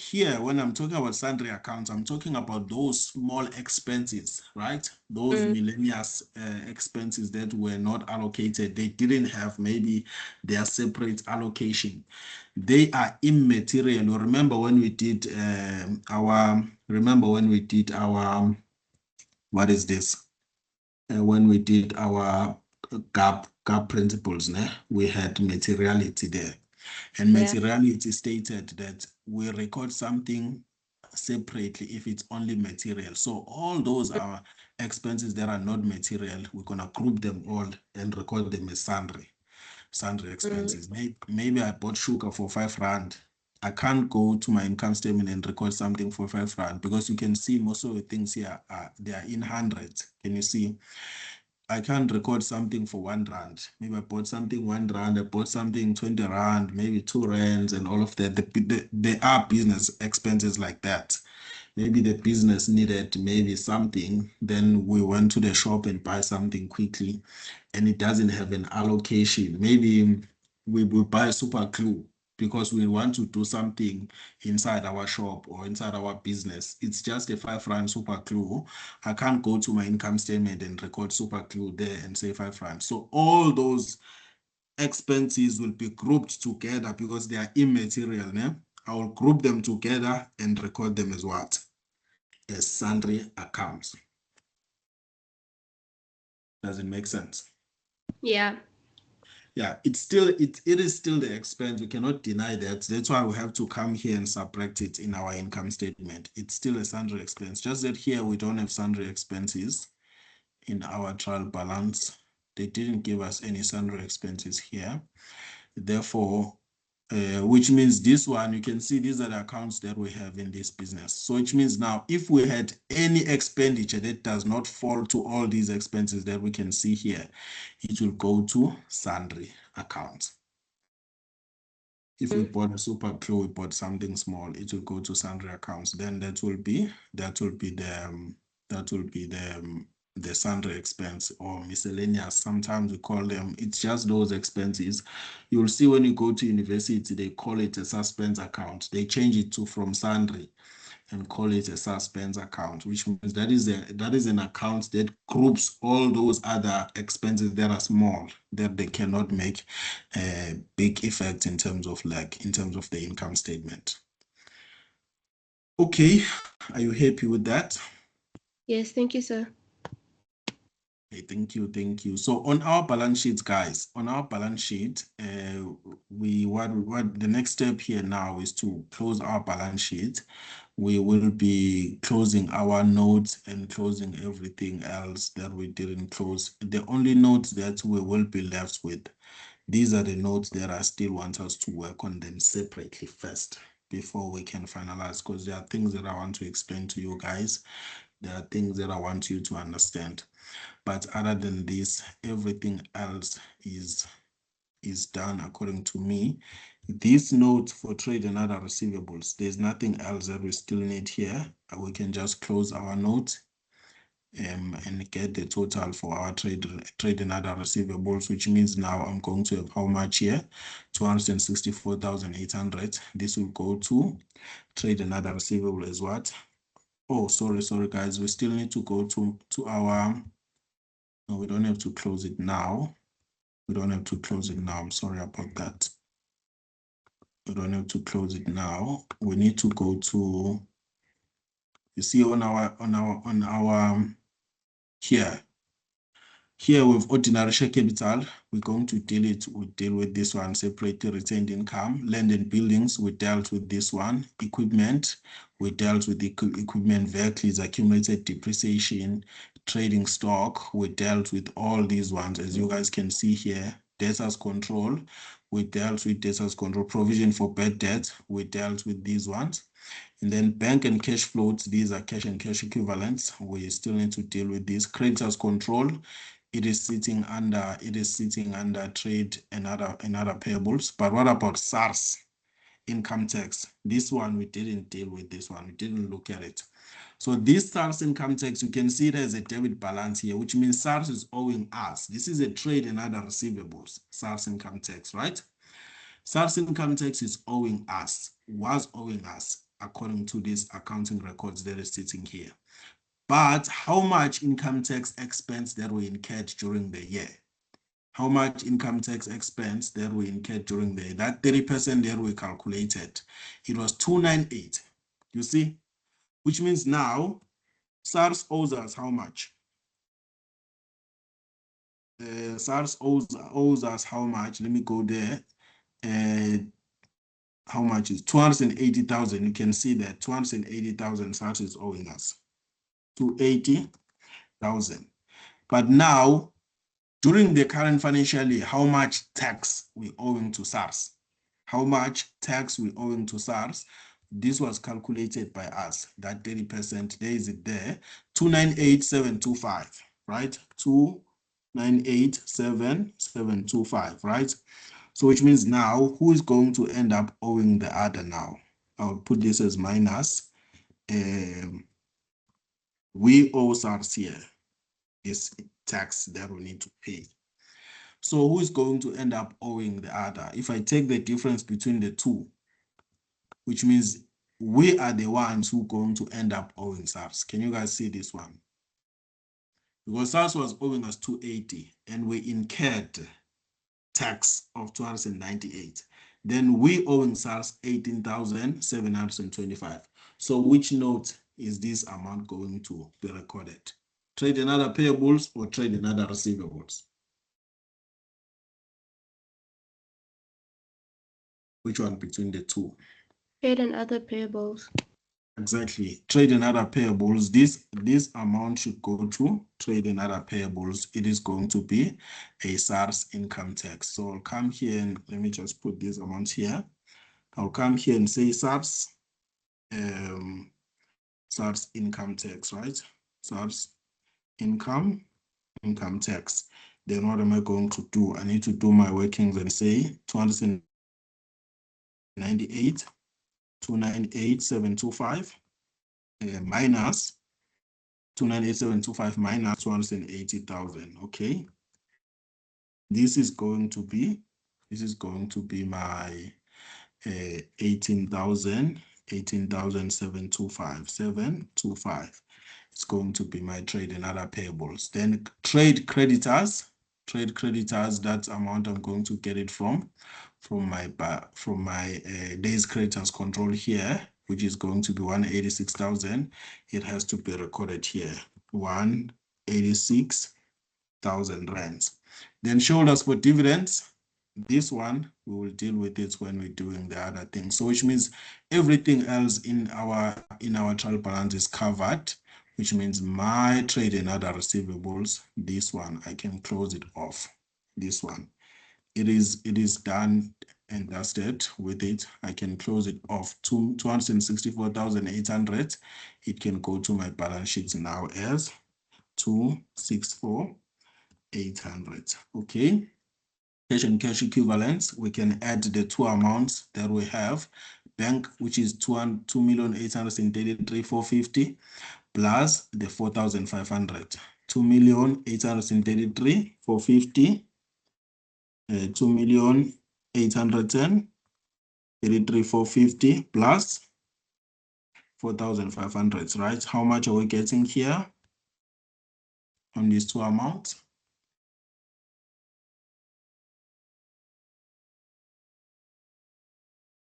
here, when I'm talking about sundry accounts, I'm talking about those small expenses, right? Those miscellaneous expenses that were not allocated. They didn't have maybe their separate allocation. They are immaterial. You remember when we did what is this? When we did our GAP principles, né? We had materiality there. And materiality stated that we record something separately if it's only material. So all those are expenses that are not material. We're going to group them all and record them as sundry expenses. Maybe I bought sugar for 5 rand. I can't go to my income statement and record something for 5 rand because you can see most of the things here they are in hundreds. Can you see? I can't record something for R1. Maybe I bought something R1, I bought something R20, maybe R2 and all of that. There are business expenses like that. Maybe the business needed maybe something, then we went to the shop and buy something quickly and it doesn't have an allocation. Maybe we will buy super glue because we want to do something inside our shop or inside our business. It's just a R5 super glue. I can't go to my income statement and record super glue there and say R5. So all those expenses will be grouped together because they are immaterial. Ne? I will group them together and record them as what? As sundry accounts. Does it make sense? Yeah. Yeah, it is still the expense. We cannot deny that. That's why we have to come here and subtract it in our income statement. It's still a sundry expense. Just that here we don't have sundry expenses in our trial balance. They didn't give us any sundry expenses here. Therefore, which means this one, you can see these are the accounts that we have in this business. So which means now, if we had any expenditure that does not fall to all these expenses that we can see here, it will go to sundry accounts. If we bought a super glue, we bought something small, it will go to sundry accounts. Then that will be the sundry expense or miscellaneous. Sometimes we call them, it's just those expenses. You'll see when you go to university, they call it a suspense account. They change it to from sundry and call it a suspense account, which means that is an account that groups all those other expenses that are small, that they cannot make a big effect in terms of the income statement. Okay, are you happy with that? Yes, thank you, sir. Okay, thank you. So on our balance sheets, guys, on our balance sheet, what the next step here now is to close our balance sheet. We will be closing our notes and closing everything else that we didn't close. The only notes that we will be left with, these are the notes that I still want us to work on them separately first before we can finalize, because there are things that I want to explain to you guys. There are things that I want you to understand. But other than this, everything else is done according to me. These notes for trade and other receivables, there's nothing else that we still need here. We can just close our note and get the total for our trade and other receivables, which means now I'm going to have how much here? 264,800. This will go to trade and other receivable as what? Oh, sorry guys, we still need to go to our, no, we don't have to close it now. We don't have to close it now. I'm sorry about that. We don't have to close it now. We need to go to, you see on our here with ordinary share capital, we're going to deal with this one, separately retained income. Land and buildings, we dealt with this one. Equipment, we dealt with the equipment, vehicles, accumulated depreciation, trading stock, we dealt with all these ones, as you guys can see here. Debtors control, we dealt with debtors control. Provision for bad debt, we dealt with these ones. And then bank and cash floats, these are cash and cash equivalents. We still need to deal with this. Creditors control, it is sitting under trade and other payables. But what about SARS, income tax? This one we didn't deal with. This one we didn't look at it. So this SARS income tax, you can see it as a debit balance here, which means SARS is owing us. This is a trade and other receivables, SARS income tax, right? SARS income tax is owing us, was owing us, according to these accounting records that is sitting here. But how much income tax expense that we incurred during the year? How much income tax expense that we incurred during the year? That 30% that we calculated, it was 298. You see? Which means now SARS owes us how much? SARS owes us how much? Let me go there. How much is 280,000? You can see that 280,000 SARS is owing us. 280,000. But now, during the current financial year, how much tax we owing to SARS? How much tax we owing to SARS? This was calculated by us. That 30%, there is it there, 298,725, right? 298,725, right? So which means now who is going to end up owing the other now? I'll put this as minus. We owe SARS here is tax that we need to pay. So who is going to end up owing the other? If I take the difference between the two, which means we are the ones who are going to end up owing SARS. Can you guys see this one? Because SARS was owing us 280 and we incurred tax of 298. Then we owing SARS 18,725. So which note is this amount going to be recorded? Trade and other payables or trade and other receivables? Which one between the two? Trade and other payables. Exactly. Trade and other payables. This amount should go to trade and other payables. It is going to be a SARS income tax. So I'll come here and let me just put this amount here. I'll come here and say SARS, SARS income tax, right? SARS income tax. Then what am I going to do? I need to do my workings and say 298, 298,725 minus 298,725 minus 280,000. Okay. This is going to be my 18,725. It's going to be my trade and other payables. Then trade creditors, that amount I'm going to get it from my days creditors control here, which is going to be 186,000. It has to be recorded here, 186,000 rands. Then shareholders for dividends. This one, we will deal with it when we're doing the other thing. So which means everything else in our trial balance is covered, which means my trade and other receivables, this one, I can close it off. This one, it is done and dusted with it. I can close it off. 264,800. It can go to my balance sheet now as 264,800. Okay. Cash and cash equivalents, we can add the two amounts that we have. Bank, which is 2,833,450 plus the 4,500. 2,833,450, 2,833,450 plus 4,500, right? How much are we getting here on these two amounts?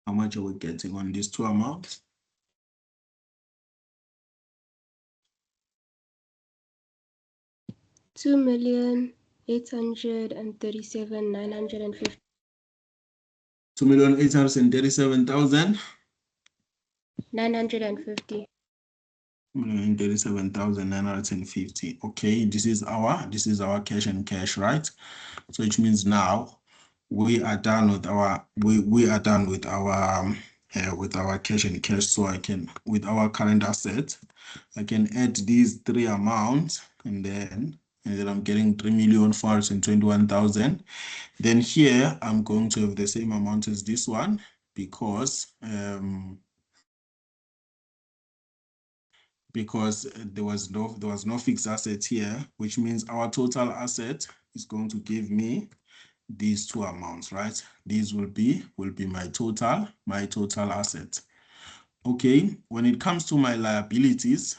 How much are we getting on these two amounts? $2,837,950. 2,837,000. 950. 37,950. Okay, this is our cash and cash, right? So which means now we are done with our with our cash and cash. So I can, with our current asset, I can add these three amounts and then I'm getting 3,421,000. Then here I'm going to have the same amount as this one because there was no fixed asset here, which means our total asset is going to give me these two amounts, right? These will be my total asset. Okay, when it comes to my liabilities,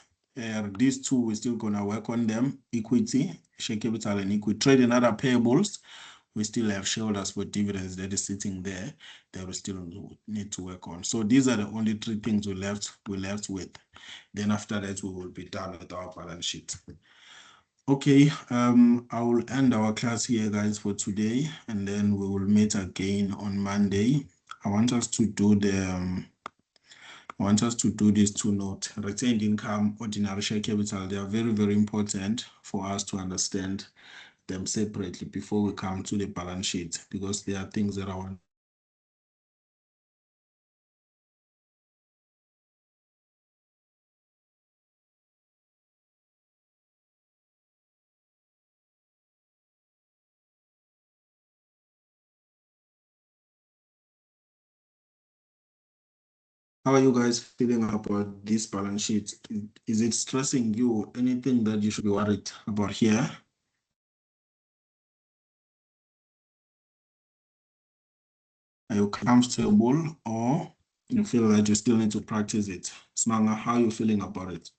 these two, we're still gonna work on them: equity, share capital, and equity. Trade and other payables, we still have shareholders for dividends that is sitting there that we still need to work on. So these are the only three things we're left with. Then after that, we will be done with our balance sheet. Okay, I will end our class here, guys, for today, and then we will meet again on Monday. I want us to do these two notes: retained income, ordinary share capital. They are very, very important for us to understand them separately before we come to the balance sheet, because there are things that I want How are you guys feeling about this balance sheet? Is it stressing you? Anything that you should be worried about here? Are you comfortable or you feel that you still need to practice it? Smanga, how are you feeling about it?